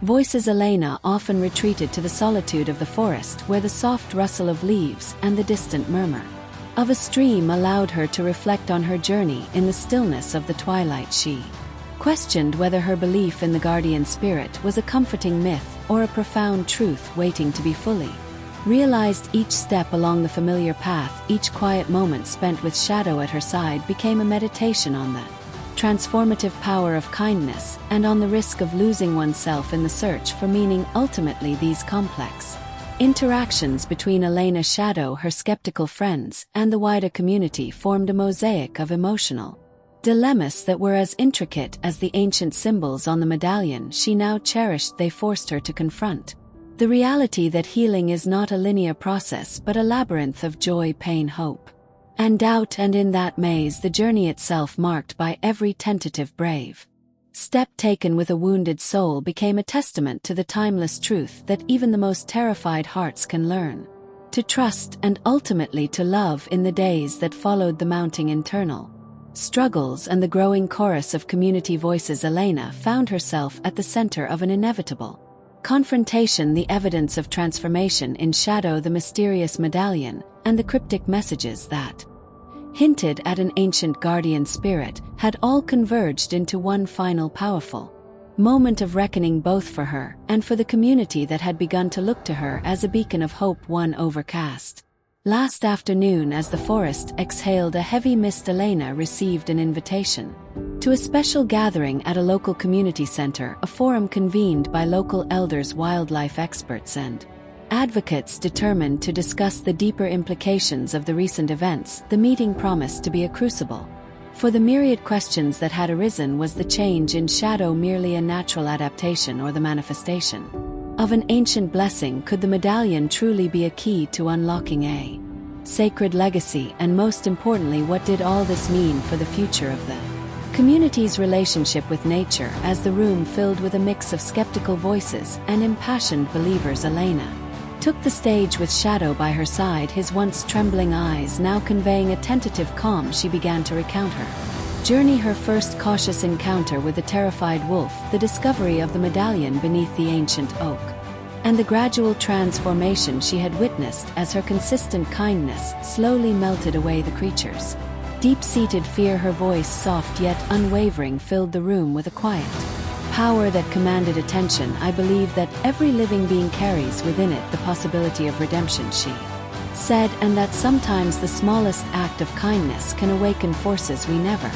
voices, Elena often retreated to the solitude of the forest, where the soft rustle of leaves and the distant murmur of a stream allowed her to reflect on her journey. In the stillness of the twilight, she questioned whether her belief in the guardian spirit was a comforting myth or a profound truth waiting to be fully realized. Each step along the familiar path, each quiet moment spent with Shadow at her side, became a meditation on the transformative power of kindness and on the risk of losing oneself in the search for meaning. Ultimately, these complex interactions between Elena, Shadow, her skeptical friends, and the wider community formed a mosaic of emotional dilemmas that were as intricate as the ancient symbols on the medallion she now cherished. They forced her to confront the reality that healing is not a linear process but a labyrinth of joy, pain, hope, and doubt. And in that maze, the journey itself, marked by every tentative, brave step taken with a wounded soul, became a testament to the timeless truth that even the most terrified hearts can learn to trust and ultimately to love. In the days that followed the mounting internal struggles and the growing chorus of community voices, Elena found herself at the center of an inevitable confrontation. The evidence of transformation in Shadow, the mysterious medallion, and the cryptic messages that hinted at an ancient guardian spirit had all converged into one final powerful moment of reckoning, both for her and for the community that had begun to look to her as a beacon of hope. One overcast last afternoon, as the forest exhaled a heavy mist, Elena received an invitation to a special gathering at a local community center, a forum convened by local elders, wildlife experts, and advocates determined to discuss the deeper implications of the recent events. The meeting promised to be a crucible for the myriad questions that had arisen. Was the change in Shadow merely a natural adaptation or the manifestation of an ancient blessing? Could the medallion truly be a key to unlocking a sacred legacy? And most importantly, what did all this mean for the future of the community's relationship with nature? As the room filled with a mix of skeptical voices and impassioned believers, Elena took the stage with Shadow by her side, his once trembling eyes now conveying a tentative calm. She began to recount her journey, her first cautious encounter with the terrified wolf, the discovery of the medallion beneath the ancient oak, and the gradual transformation she had witnessed as her consistent kindness slowly melted away the creature's deep-seated fear. Her voice, soft yet unwavering, filled the room with a quiet power that commanded attention. I believe that every living being carries within it the possibility of redemption, she said, and that sometimes the smallest act of kindness can awaken forces we never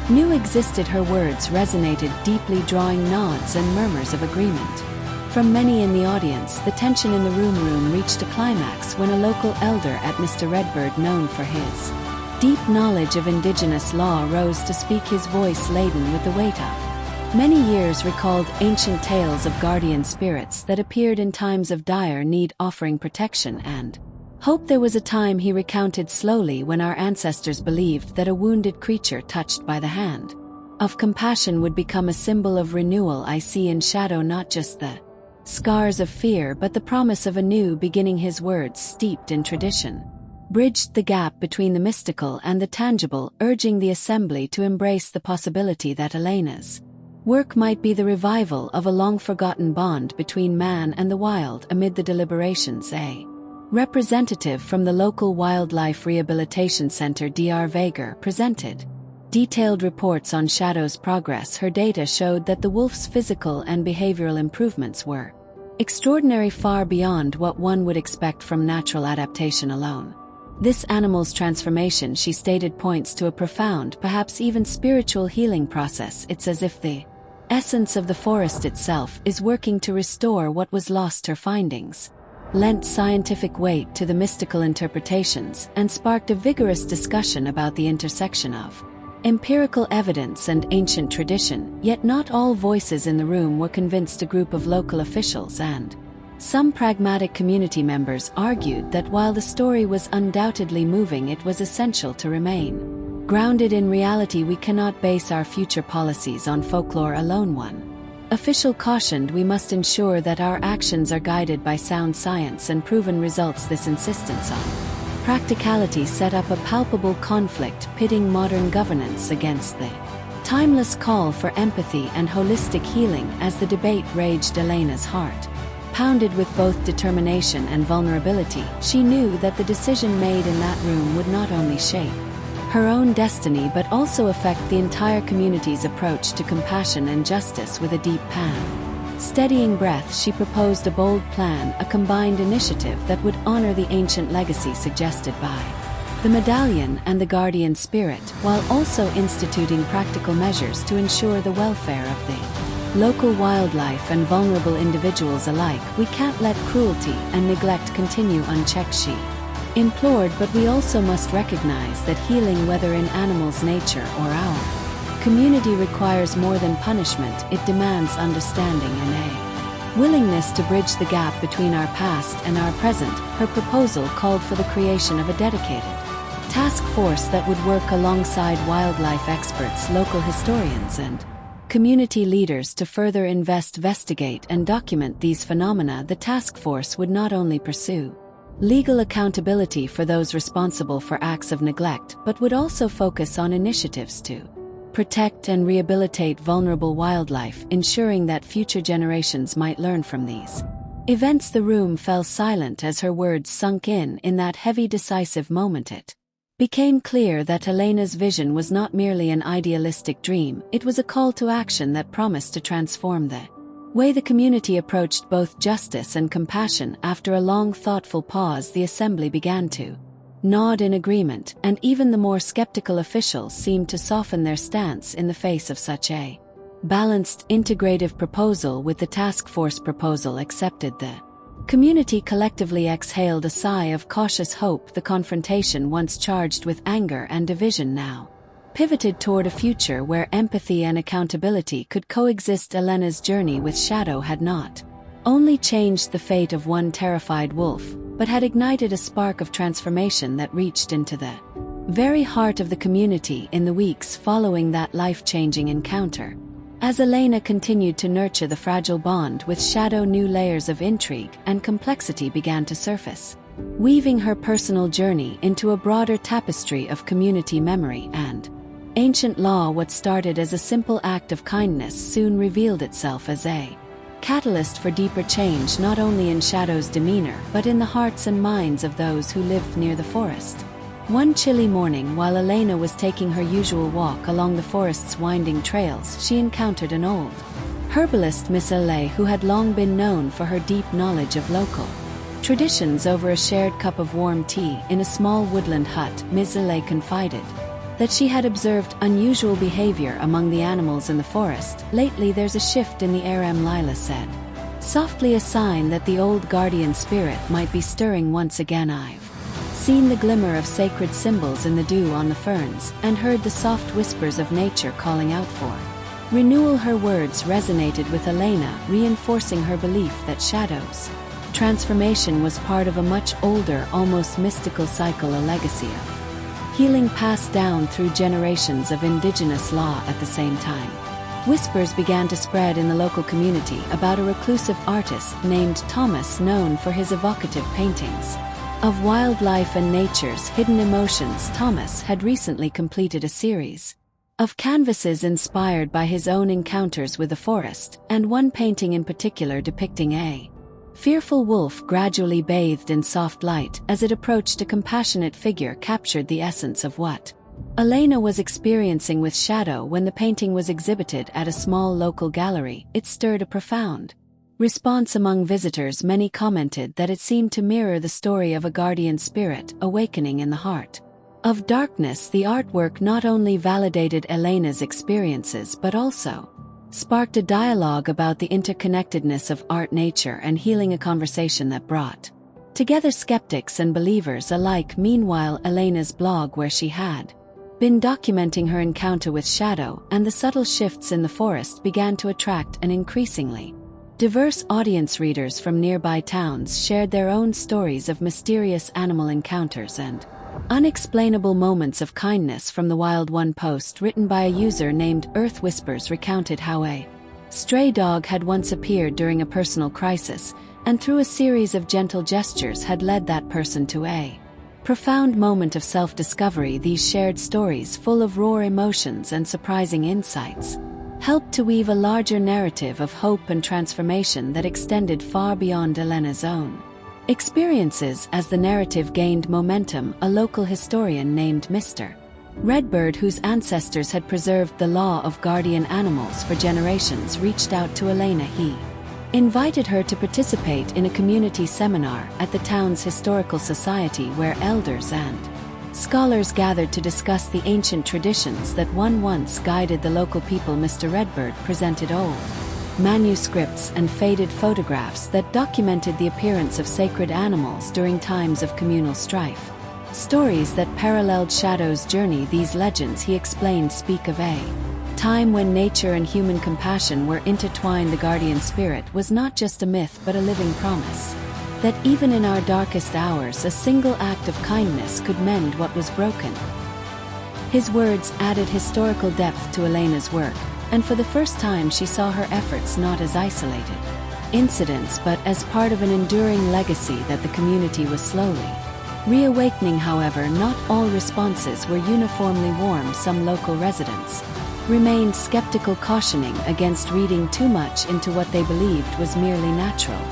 knew existed. Her words resonated deeply, drawing nods and murmurs of agreement from many in the audience. The tension in the room reached a climax when a local elder at Mr. Redbird, known for his deep knowledge of indigenous law, rose to speak, his voice laden with the weight of many years, recalled ancient tales of guardian spirits that appeared in times of dire need, offering protection and hope. There was a time, he recounted slowly, when our ancestors believed that a wounded creature touched by the hand of compassion would become a symbol of renewal. I see in shadow not just the scars of fear, but the promise of a new beginning. His words, steeped in tradition, bridged the gap between the mystical and the tangible, urging the assembly to embrace the possibility that Elena's work might be the revival of a long-forgotten bond between man and the wild. Amid the deliberations, a representative from the local Wildlife Rehabilitation Center, Dr. Vager, presented detailed reports on Shadow's progress. Her data showed that the wolf's physical and behavioral improvements were extraordinary, far beyond what one would expect from natural adaptation alone. This animal's transformation, she stated, points to a profound, perhaps even spiritual healing process. It's as if the essence of the forest itself is working to restore what was lost. Her findings lent scientific weight to the mystical interpretations and sparked a vigorous discussion about the intersection of empirical evidence and ancient tradition. Yet not all voices in the room were convinced. A group of local officials and some pragmatic community members argued that while the story was undoubtedly moving, it was essential to remain grounded in reality. We cannot base our future policies on folklore alone, one official cautioned. We must ensure that our actions are guided by sound science and proven results. This insistence on practicality set up a palpable conflict, pitting modern governance against the timeless call for empathy and holistic healing. As the debate raged, Elena's heart pounded with both determination and vulnerability. She knew that the decision made in that room would not only shape her own destiny but also affect the entire community's approach to compassion and justice. With a deep steadying breath, she proposed a bold plan, a combined initiative that would honor the ancient legacy suggested by the medallion and the guardian spirit, while also instituting practical measures to ensure the welfare of the local wildlife and vulnerable individuals alike. We can't let cruelty and neglect continue unchecked, she implored, but we also must recognize that healing, whether in animals, nature, or our community, requires more than punishment. It demands understanding and a willingness to bridge the gap between our past and our present. Her proposal called for the creation of a dedicated task force that would work alongside wildlife experts, local historians, and community leaders to further investigate and document these phenomena. The task force would not only pursue legal accountability for those responsible for acts of neglect, but would also focus on initiatives to protect and rehabilitate vulnerable wildlife, ensuring that future generations might learn from these events. The room fell silent as her words sunk in that heavy, decisive moment. It became clear that Elena's vision was not merely an idealistic dream, it was a call to action that promised to transform the way the community approached both justice and compassion. After a long, thoughtful pause, the assembly began to nod in agreement, and even the more skeptical officials seemed to soften their stance in the face of such a balanced, integrative proposal. With the task force proposal accepted, the community collectively exhaled a sigh of cautious hope. The confrontation, once charged with anger and division, now pivoted toward a future where empathy and accountability could coexist. Elena's journey with Shadow had not only changed the fate of one terrified wolf, but had ignited a spark of transformation that reached into the very heart of the community. In the weeks following that life-changing encounter, as Elena continued to nurture the fragile bond with Shadow, new layers of intrigue and complexity began to surface, weaving her personal journey into a broader tapestry of community memory and ancient law. What started as a simple act of kindness soon revealed itself as a catalyst for deeper change, not only in Shadow's demeanor but in the hearts and minds of those who lived near the forest. One chilly morning, while Elena was taking her usual walk along the forest's winding trails, she encountered an old herbalist, Miss Elay, who had long been known for her deep knowledge of local traditions over a shared cup of warm tea in a small woodland hut. Ms. Elay confided that she had observed unusual behavior among the animals in the forest. Lately there's a shift in the air, Lila said. Softly, a sign that the old guardian spirit might be stirring once again. I've seen the glimmer of sacred symbols in the dew on the ferns, and heard the soft whispers of nature calling out for renewal. Her words resonated with Elena, reinforcing her belief that Shadow's transformation was part of a much older, almost mystical cycle, a legacy of healing passed down through generations of indigenous law. At the same time, whispers began to spread in the local community about a reclusive artist named Thomas, known for his evocative paintings of wildlife and nature's hidden emotions. Thomas had recently completed a series of canvases inspired by his own encounters with the forest, and one painting in particular depicting a fearful wolf gradually bathed in soft light as it approached a compassionate figure captured the essence of what Elena was experiencing with Shadow. When the painting was exhibited at a small local gallery, it stirred a profound response among visitors. Many commented that it seemed to mirror the story of a guardian spirit awakening in the heart of darkness. The artwork not only validated Elena's experiences but also sparked a dialogue about the interconnectedness of art, nature, and healing, a conversation that brought together skeptics and believers alike. Meanwhile, Elena's blog, where she had been documenting her encounter with Shadow and the subtle shifts in the forest, began to attract an increasingly diverse audience. Readers from nearby towns shared their own stories of mysterious animal encounters and unexplainable moments of kindness from the wild. One post written by a user named Earth Whispers recounted how a stray dog had once appeared during a personal crisis, and through a series of gentle gestures had led that person to a profound moment of self-discovery. These shared stories, full of raw emotions and surprising insights, helped to weave a larger narrative of hope and transformation that extended far beyond Elena's own experiences. As the narrative gained momentum, a local historian named Mr. Redbird, whose ancestors had preserved the law of guardian animals for generations, reached out to Elena. He invited her to participate in a community seminar at the town's historical society, where elders and scholars gathered to discuss the ancient traditions that once guided the local people. Mr. Redbird presented old manuscripts and faded photographs that documented the appearance of sacred animals during times of communal strife, stories that paralleled Shadow's journey. These legends, he explained, speak of a time when nature and human compassion were intertwined. The guardian spirit was not just a myth but a living promise that even in our darkest hours, a single act of kindness could mend what was broken. His words added historical depth to Elena's work, and for the first time she saw her efforts not as isolated incidents but as part of an enduring legacy that the community was slowly reawakening. However, not all responses were uniformly warm. Some local residents remained skeptical, cautioning against reading too much into what they believed was merely natural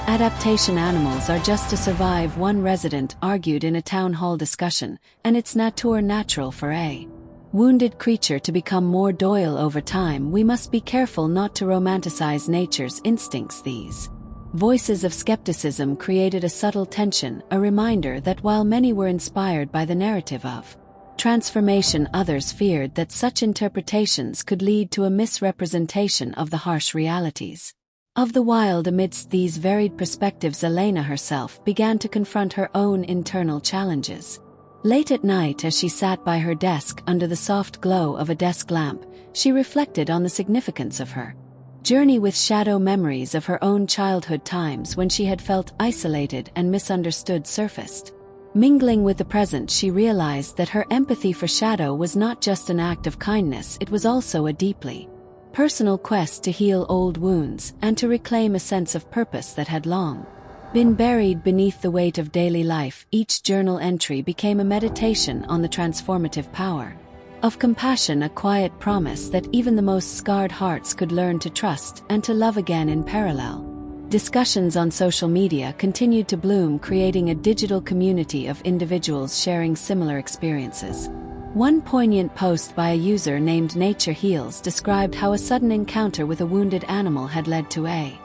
adaptation. Animals are just to survive, one resident argued in a town hall discussion, and it's natural for a wounded creature to become more loyal over time. We must be careful not to romanticize nature's instincts. These voices of skepticism created a subtle tension, a reminder that while many were inspired by the narrative of transformation, others feared that such interpretations could lead to a misrepresentation of the harsh realities of the wild. Amidst these varied perspectives, Elena herself began to confront her own internal challenges. Late at night, as she sat by her desk under the soft glow of a desk lamp, she reflected on the significance of her journey with Shadow. Memories of her own childhood times when she had felt isolated and misunderstood surfaced. Mingling with the present, she realized that her empathy for Shadow was not just an act of kindness, it was also a deeply personal quest to heal old wounds and to reclaim a sense of purpose that had long been buried beneath the weight of daily life. Each journal entry became a meditation on the transformative power of compassion, a quiet promise that even the most scarred hearts could learn to trust and to love again. In parallel, discussions on social media continued to bloom, creating a digital community of individuals sharing similar experiences. One poignant post by a user named Nature Heals described how a sudden encounter with a wounded animal had led to a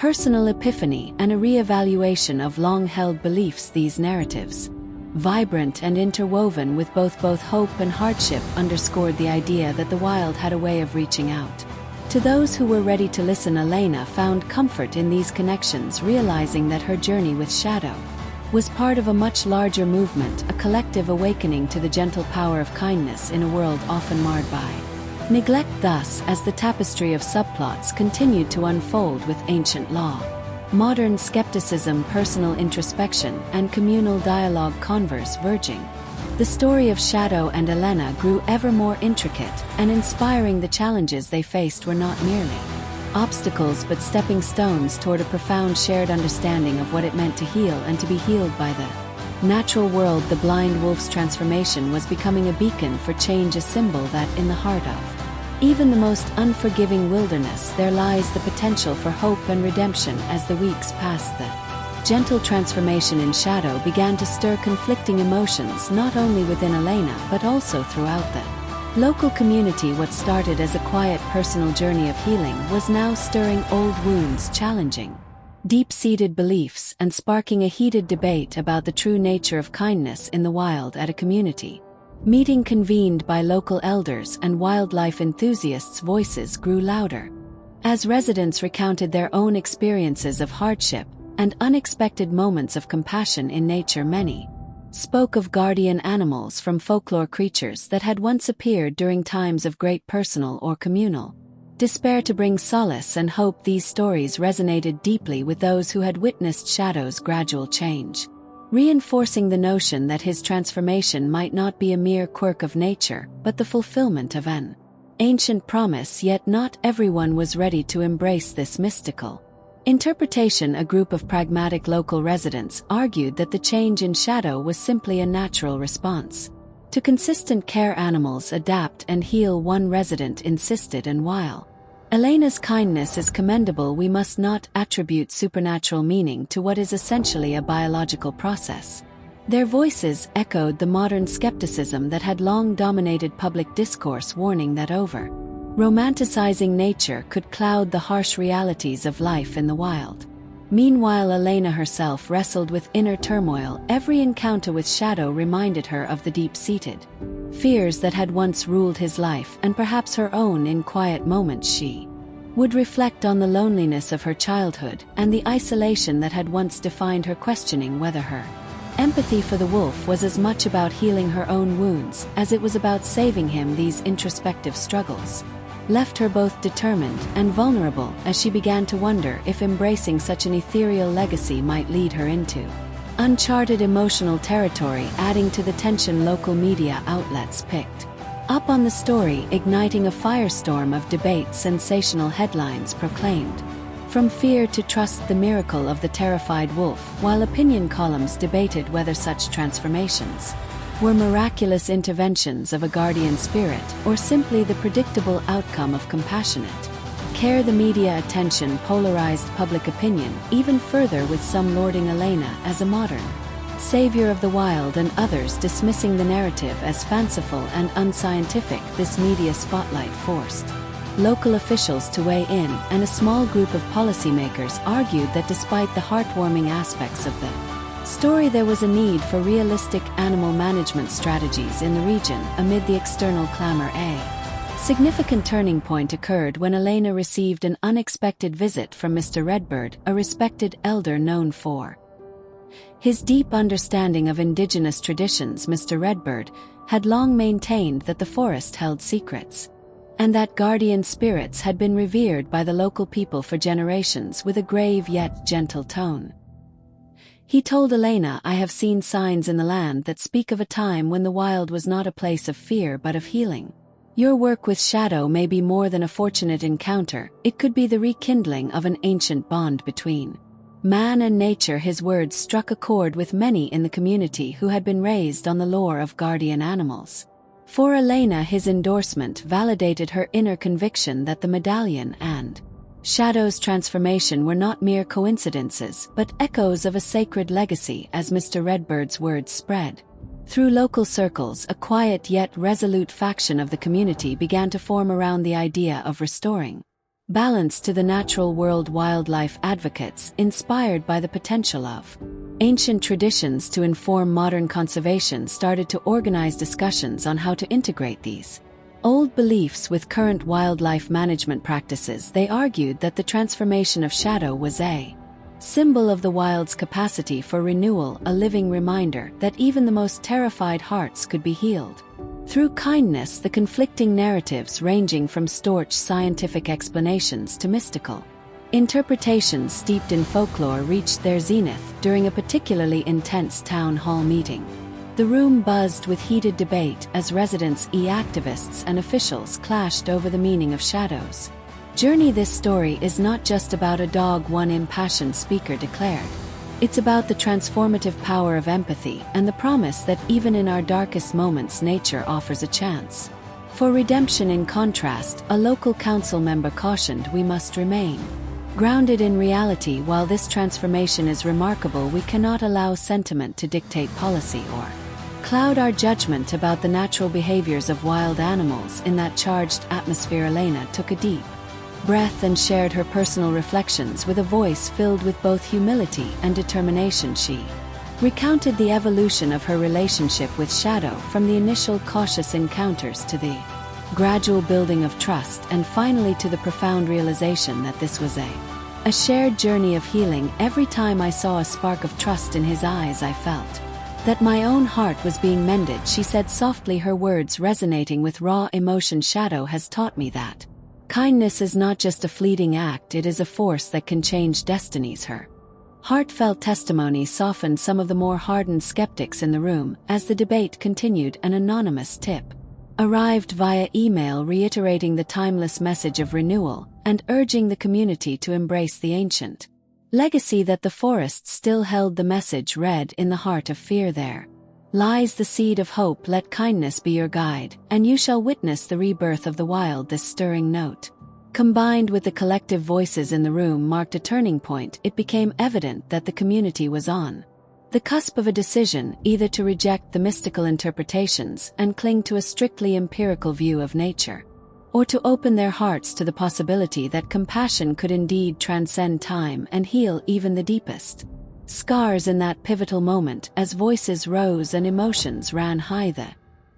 personal epiphany and a re-evaluation of long-held beliefs. These narratives, vibrant and interwoven with both hope and hardship, underscored the idea that the wild had a way of reaching out. To those who were ready to listen, Elena found comfort in these connections, realizing that her journey with shadow was part of a much larger movement, a collective awakening to the gentle power of kindness in a world often marred by neglect. Thus, as the tapestry of subplots continued to unfold with ancient law, modern skepticism, personal introspection, and communal dialogue converging, the story of Shadow and Elena grew ever more intricate and inspiring. The challenges they faced were not merely obstacles but stepping stones toward a profound shared understanding of what it meant to heal and to be healed by the natural world. The blind wolf's transformation was becoming a beacon for change, a symbol that, in the heart of even the most unforgiving wilderness, there lies the potential for hope and redemption. As the weeks passed, the gentle transformation in Shadow began to stir conflicting emotions, not only within Elena but also throughout the local community. What started as a quiet personal journey of healing was now stirring old wounds, challenging deep-seated beliefs, and sparking a heated debate about the true nature of kindness in the wild. At a community meeting convened by local elders and wildlife enthusiasts, voices grew louder as residents recounted their own experiences of hardship and unexpected moments of compassion in nature. Many spoke of guardian animals from folklore, creatures that had once appeared during times of great personal or communal despair to bring solace and hope. These stories resonated deeply with those who had witnessed Shadow's gradual change, reinforcing the notion that his transformation might not be a mere quirk of nature, but the fulfillment of an ancient promise. Yet not everyone was ready to embrace this mystical interpretation. A group of pragmatic local residents argued that the change in Shadow was simply a natural response to consistent care. Animals adapt and heal, one resident insisted, and while Elena's kindness is commendable, we must not attribute supernatural meaning to what is essentially a biological process. Their voices echoed the modern skepticism that had long dominated public discourse, warning that romanticizing nature could cloud the harsh realities of life in the wild. Meanwhile, Elena herself wrestled with inner turmoil. Every encounter with Shadow reminded her of the deep-seated fears that had once ruled his life, and perhaps her own. In quiet moments, she would reflect on the loneliness of her childhood and the isolation that had once defined her, questioning whether her empathy for the wolf was as much about healing her own wounds as it was about saving him. These introspective struggles left her both determined and vulnerable, as she began to wonder if embracing such an ethereal legacy might lead her into uncharted emotional territory. Adding to the tension, local media outlets picked up on the story, igniting a firestorm of debate. Sensational headlines proclaimed from fear to trust the miracle of the terrified wolf, while opinion columns debated whether such transformations were miraculous interventions of a guardian spirit or simply the predictable outcome of compassionate care. The media attention polarized public opinion even further, with some lauding Elena as a modern savior of the wild and others dismissing the narrative as fanciful and unscientific. This media spotlight forced local officials to weigh in, and a small group of policymakers argued that despite the heartwarming aspects of the story, there was a need for realistic animal management strategies in the region. Amid the external clamor, a significant turning point occurred when Elena received an unexpected visit from Mr. Redbird, a respected elder known for his deep understanding of indigenous traditions. Mr. Redbird had long maintained that the forest held secrets, and that guardian spirits had been revered by the local people for generations. With a grave yet gentle tone, he told Elena, "I have seen signs in the land that speak of a time when the wild was not a place of fear but of healing. Your work with Shadow may be more than a fortunate encounter, it could be the rekindling of an ancient bond between man and nature." His words struck a chord with many in the community who had been raised on the lore of guardian animals. For Elena, his endorsement validated her inner conviction that the medallion and Shadow's transformation were not mere coincidences but echoes of a sacred legacy. As Mr. Redbird's words spread through local circles, a quiet yet resolute faction of the community began to form around the idea of restoring balance to the natural world. Wildlife advocates, inspired by the potential of ancient traditions to inform modern conservation, started to organize discussions on how to integrate these old beliefs with current wildlife management practices. They argued that the transformation of shadow was a symbol of the wild's capacity for renewal, a living reminder that even the most terrified hearts could be healed through kindness. The conflicting narratives, ranging from staunch scientific explanations to mystical interpretations steeped in folklore, reached their zenith during a particularly intense town hall meeting. The room buzzed with heated debate as residents, activists, and officials clashed over the meaning of shadow's journey. This story is not just about a dog, one impassioned speaker declared. It's about the transformative power of empathy and the promise that even in our darkest moments, nature offers a chance for redemption. In contrast, a local council member cautioned, "We must remain grounded in reality. While this transformation is remarkable, we cannot allow sentiment to dictate policy or cloud our judgment about the natural behaviors of wild animals." In that charged atmosphere, Elena took a deep breath and shared her personal reflections with a voice filled with both humility and determination. She recounted the evolution of her relationship with shadow, from the initial cautious encounters to the gradual building of trust, and finally to the profound realization that this was a shared journey of healing. "Every time I saw a spark of trust in his eyes, I felt that my own heart was being mended," she said softly, her words resonating with raw emotion. "Shadow has taught me that kindness is not just a fleeting act, it is a force that can change destinies." Her heartfelt testimony softened some of the more hardened skeptics in the room. As the debate continued, an anonymous tip arrived via email reiterating the timeless message of renewal and urging the community to embrace the ancient legacy that the forest still held. The message read, "In the heart of fear there lies the seed of hope. Let kindness be your guide, and you shall witness the rebirth of the wild." This stirring note, combined with the collective voices in the room, marked a turning point. It became evident that the community was on the cusp of a decision, either to reject the mystical interpretations and cling to a strictly empirical view of nature, or to open their hearts to the possibility that compassion could indeed transcend time and heal even the deepest scars. In that pivotal moment, as voices rose and emotions ran high, the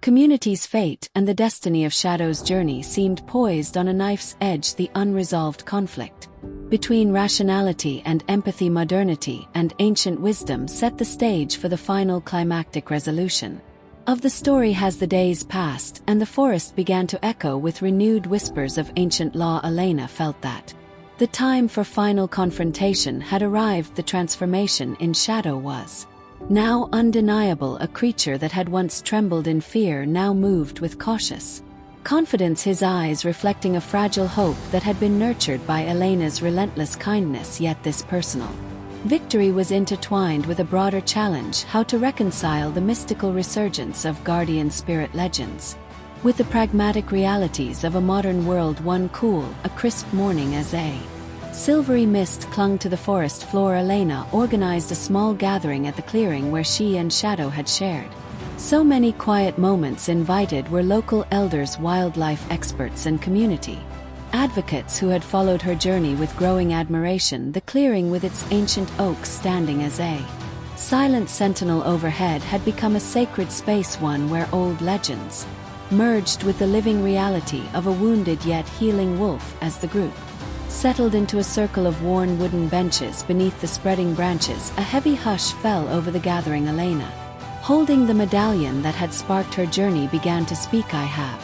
community's fate and the destiny of Shadow's journey seemed poised on a knife's edge. The unresolved conflict between rationality and empathy, modernity and ancient wisdom, set the stage for the final climactic resolution of the story. As the days passed and the forest began to echo with renewed whispers of ancient law, Elena felt that the time for final confrontation had arrived. The transformation in Shadow was now undeniable. A creature that had once trembled in fear now moved with cautious confidence, his eyes reflecting a fragile hope that had been nurtured by Elena's relentless kindness. Yet this personal victory was intertwined with a broader challenge: how to reconcile the mystical resurgence of guardian spirit legends with the pragmatic realities of a modern world. One cool, a crisp morning, as a silvery mist clung to the forest floor, Elena organized a small gathering at the clearing where she and Shadow had shared so many quiet moments. Invited were local elders, wildlife experts, and community advocates who had followed her journey with growing admiration. The clearing, with its ancient oaks standing as a silent sentinel overhead, had become a sacred space, one where old legends merged with the living reality of a wounded yet healing wolf. As the group settled into a circle of worn wooden benches beneath the spreading branches, a heavy hush fell over the gathering. Elena, holding the medallion that had sparked her journey, began to speak. "I have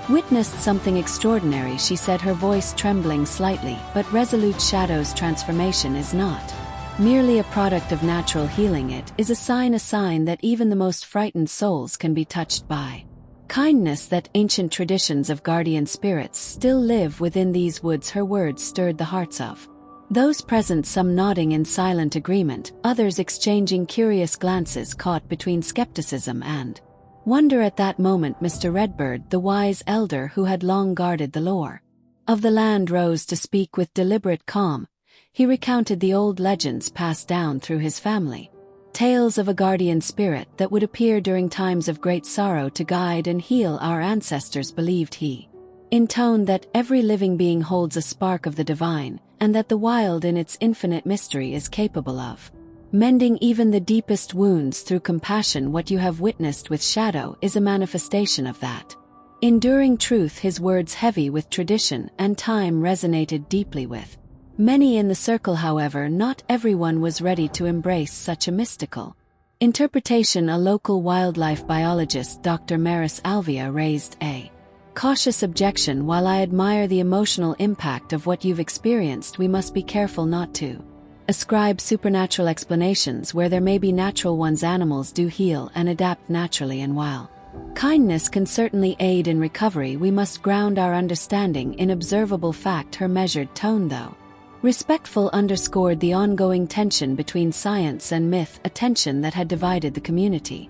witnessed something extraordinary," she said, her voice trembling slightly but resolute. "Shadow's transformation is not merely a product of natural healing. It is a sign that even the most frightened souls can be touched by kindness, that ancient traditions of guardian spirits still live within these woods." Her words stirred the hearts of those present, some nodding in silent agreement, others exchanging curious glances caught between skepticism and wonder. At that moment, Mr. Redbird, the wise elder who had long guarded the lore of the land, rose to speak with deliberate calm. He recounted the old legends passed down through his family, tales of a guardian spirit that would appear during times of great sorrow to guide and heal our ancestors. Believed he intone that every living being holds a spark of the divine, and that the wild in its infinite mystery is capable of mending even the deepest wounds through compassion. What you have witnessed with Shadow is a manifestation of that enduring truth. His words, heavy with tradition and time, resonated deeply with many in the circle. However, not everyone was ready to embrace such a mystical interpretation. A local wildlife biologist, Dr. Maris Alvia, raised a cautious objection. While I admire the emotional impact of what you've experienced, we must be careful not to ascribe supernatural explanations where there may be natural ones. Animals do heal and adapt naturally, and while kindness can certainly aid in recovery, we must ground our understanding in observable fact. Her measured tone, though respectful, underscored the ongoing tension between science and myth, a tension that had divided the community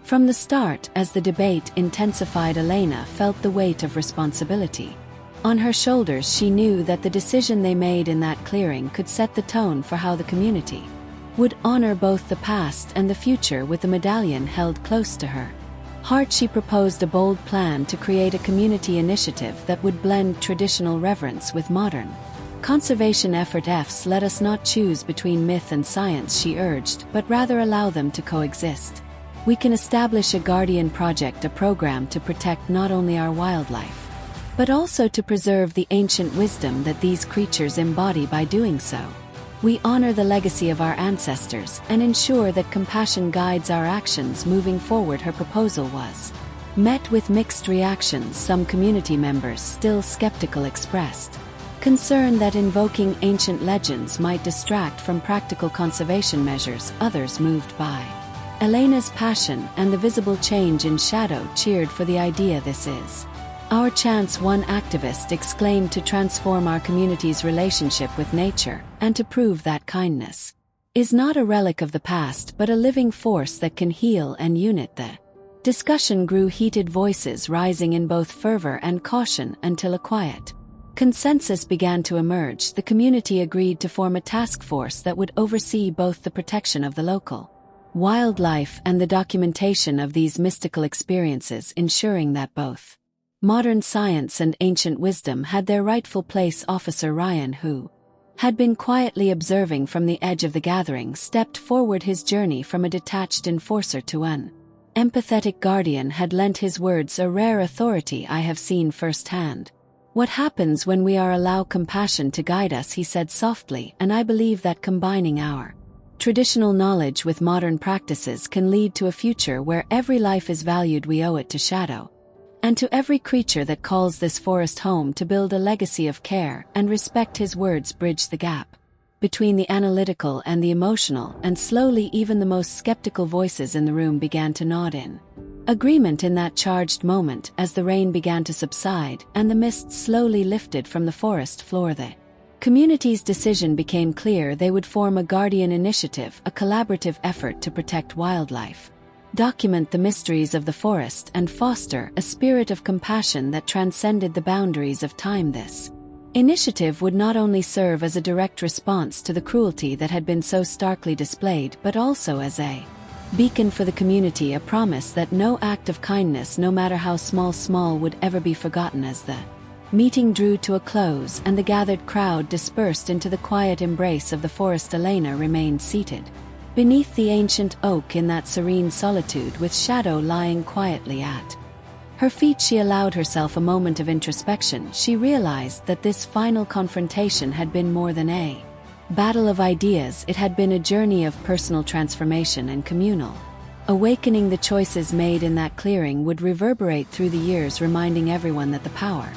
from the start. As the debate intensified, Elena felt the weight of responsibility on her shoulders. She knew that the decision they made in that clearing could set the tone for how the community would honor both the past and the future. With the medallion held close to her heart, she proposed a bold plan to create a community initiative that would blend traditional reverence with modern conservation efforts. Let us not choose between myth and science, she urged, but rather allow them to coexist. We can establish a guardian project, a program to protect not only our wildlife, but also to preserve the ancient wisdom that these creatures embody. By doing so, we honor the legacy of our ancestors and ensure that compassion guides our actions moving forward. Her proposal was met with mixed reactions. Some community members, still skeptical, expressed concern that invoking ancient legends might distract from practical conservation measures. Others, moved by Elena's passion and the visible change in Shadow, cheered for the idea. This is our chance, one activist exclaimed, to transform our community's relationship with nature and to prove that kindness is not a relic of the past but a living force that can heal and unite. The discussion grew heated, voices rising in both fervor and caution, until a quiet consensus began to emerge. The community agreed to form a task force that would oversee both the protection of the local wildlife and the documentation of these mystical experiences, ensuring that both modern science and ancient wisdom had their rightful place. Officer Ryan, who had been quietly observing from the edge of the gathering, stepped forward. His journey from a detached enforcer to an empathetic guardian had lent his words a rare authority. I have seen firsthand what happens when we allow compassion to guide us, he said softly, and I believe that combining our traditional knowledge with modern practices can lead to a future where every life is valued. We owe it to Shadow and to every creature that calls this forest home to build a legacy of care and respect. His words bridged the gap between the analytical and the emotional, and slowly even the most skeptical voices in the room began to nod in agreement. In that charged moment, as the rain began to subside and the mist slowly lifted from the forest floor, the community's decision became clear. They would form a guardian initiative, a collaborative effort to protect wildlife, document the mysteries of the forest, and foster a spirit of compassion that transcended the boundaries of time. This initiative would not only serve as a direct response to the cruelty that had been so starkly displayed, but also as a beacon for the community, a promise that no act of kindness, no matter how small, would ever be forgotten. As the meeting drew to a close and the gathered crowd dispersed into the quiet embrace of the forest, Elena remained seated beneath the ancient oak in that serene solitude, with Shadow lying quietly at her feet. She allowed herself a moment of introspection. She realized that this final confrontation had been more than a battle of ideas. It had been a journey of personal transformation and communal awakening. The choices made in that clearing would reverberate through the years, reminding everyone that the power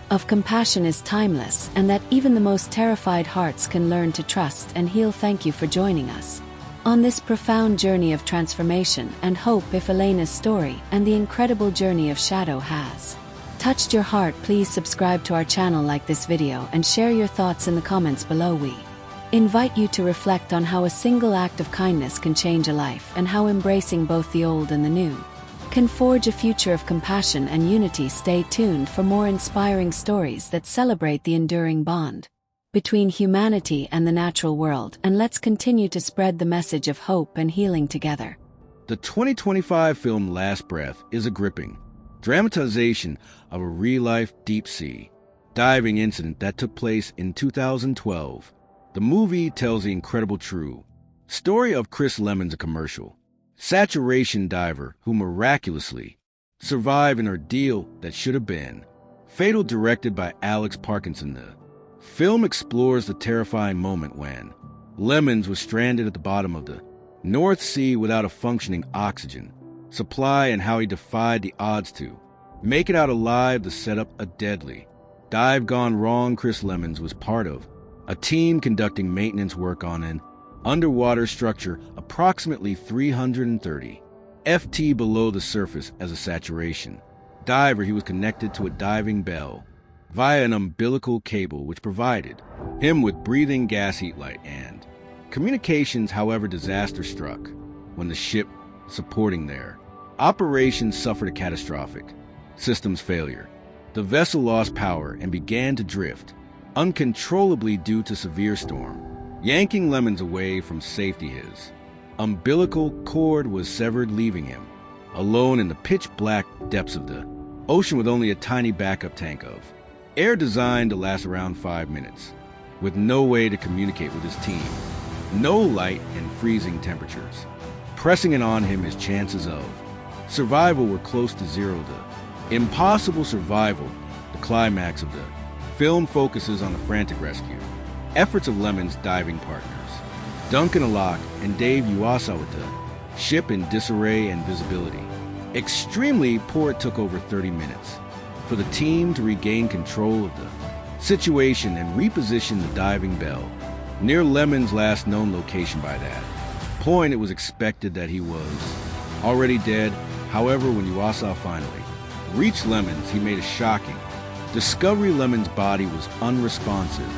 of compassion is timeless and that even the most terrified hearts can learn to trust and heal. Thank you for joining us on this profound journey of transformation and hope. If Elena's story and the incredible journey of Shadow has touched your heart, please subscribe to our channel, like this video, and share your thoughts in the comments below. We invite you to reflect on how a single act of kindness can change a life, and how embracing both the old and the new can forge a future of compassion and unity. Stay tuned for more inspiring stories that celebrate the enduring bond between humanity and the natural world, and let's continue to spread the message of hope and healing together. The 2025 film Last Breath is a gripping dramatization of a real-life deep-sea diving incident that took place in 2012. The movie tells the incredible true story of Chris Lemon's, a commercial saturation diver who miraculously survived an ordeal that should have been fatal. Directed by Alex Parkinson, the film explores the terrifying moment when Lemons was stranded at the bottom of the North Sea without a functioning oxygen supply and how he defied the odds to make it out alive to set up a deadly dive gone wrong. Chris Lemons was part of a team conducting maintenance work on an underwater structure approximately 330 ft below the surface. As a saturation diver, he was connected to a diving bell via an umbilical cable which provided him with breathing gas, heat, light, and communications. However, disaster struck when the ship supporting their operations suffered a catastrophic systems failure. The vessel lost power and began to drift uncontrollably due to severe storm, yanking Lemons away from safety. His umbilical cord was severed, leaving him alone in the pitch-black depths of the ocean with only a tiny backup tank of air designed to last around 5 minutes, with no way to communicate with his team, no light, and freezing temperatures pressing in on him. His chances of survival were close to zero. The impossible survival, the climax of the film, focuses on the frantic rescue efforts of Lemon's diving partners, Duncan Alok and Dave Uwasa, with the ship in disarray and visibility extremely poor. It took over 30 minutes for the team to regain control of the situation and reposition the diving bell near Lemon's last known location. By that point, it was expected that he was already dead. However, when Uwasa finally reached Lemons, he made a shocking discovery. Lemon's body was unresponsive,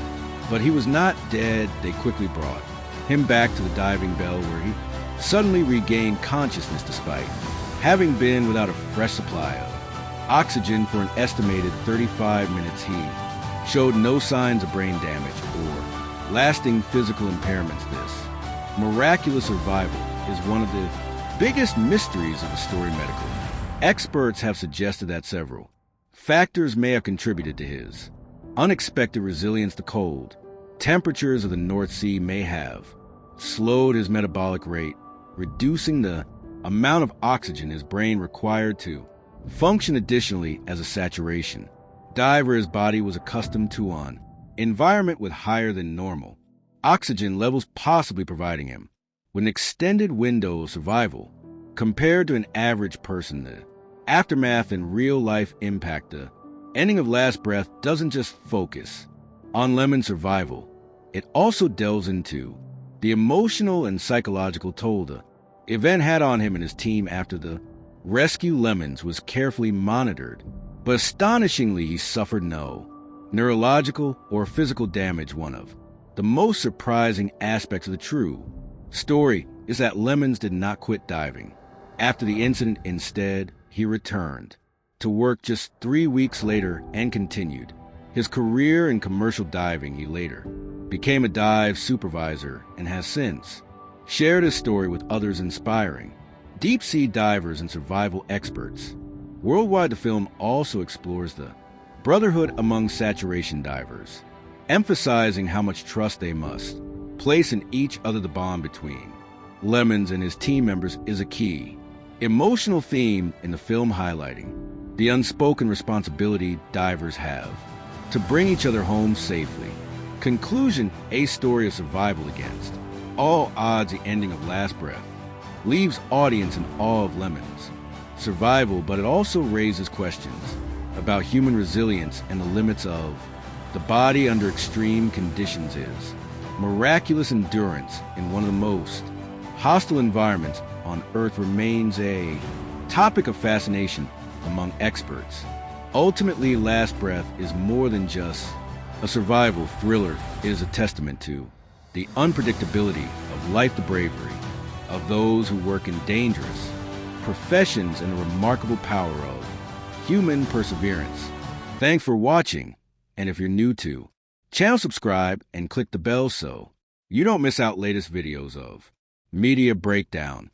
but he was not dead. They quickly brought him back to the diving bell, where he suddenly regained consciousness despite having been without a fresh supply of oxygen for an estimated 35 minutes. He showed no signs of brain damage or lasting physical impairments. This miraculous survival is one of the biggest mysteries of the story. Medical experts have suggested that several factors may have contributed to his unexpected resilience. The cold temperatures of the North Sea may have slowed his metabolic rate, reducing the amount of oxygen his brain required to function. Additionally, as a saturation diver, his body was accustomed to an environment with higher than normal oxygen levels, possibly providing him with an extended window of survival compared to an average person. The aftermath and real-life impact, the ending of Last Breath, doesn't just focus on Lemon's survival. It also delves into the emotional and psychological toll the event had on him and his team. After the rescue, Lemons was carefully monitored, but astonishingly, he suffered no neurological or physical damage. One of the most surprising aspects of the true story is that Lemons did not quit diving after the incident. Instead, he returned to work just 3 weeks later and continued his career in commercial diving. He later became a dive supervisor and has since shared his story with others, inspiring deep-sea divers and survival experts worldwide. The film also explores the brotherhood among saturation divers, emphasizing how much trust they must place in each other. The bond between Lemons and his team members is a key emotional theme in the film, highlighting the unspoken responsibility divers have to bring each other home safely. Conclusion: a story of survival against all odds. The ending of Last Breath leaves audience in awe of Lemon's survival, but it also raises questions about human resilience and the limits of the body under extreme conditions. His miraculous endurance in one of the most hostile environments on Earth remains a topic of fascination among experts. Ultimately, Last Breath is more than just a survival thriller. It is a testament to the unpredictability of life, the bravery of those who work in dangerous professions, and the remarkable power of human perseverance. Thanks for watching, and if you're new to channel, subscribe and click the bell so you don't miss out latest videos of Media Breakdown.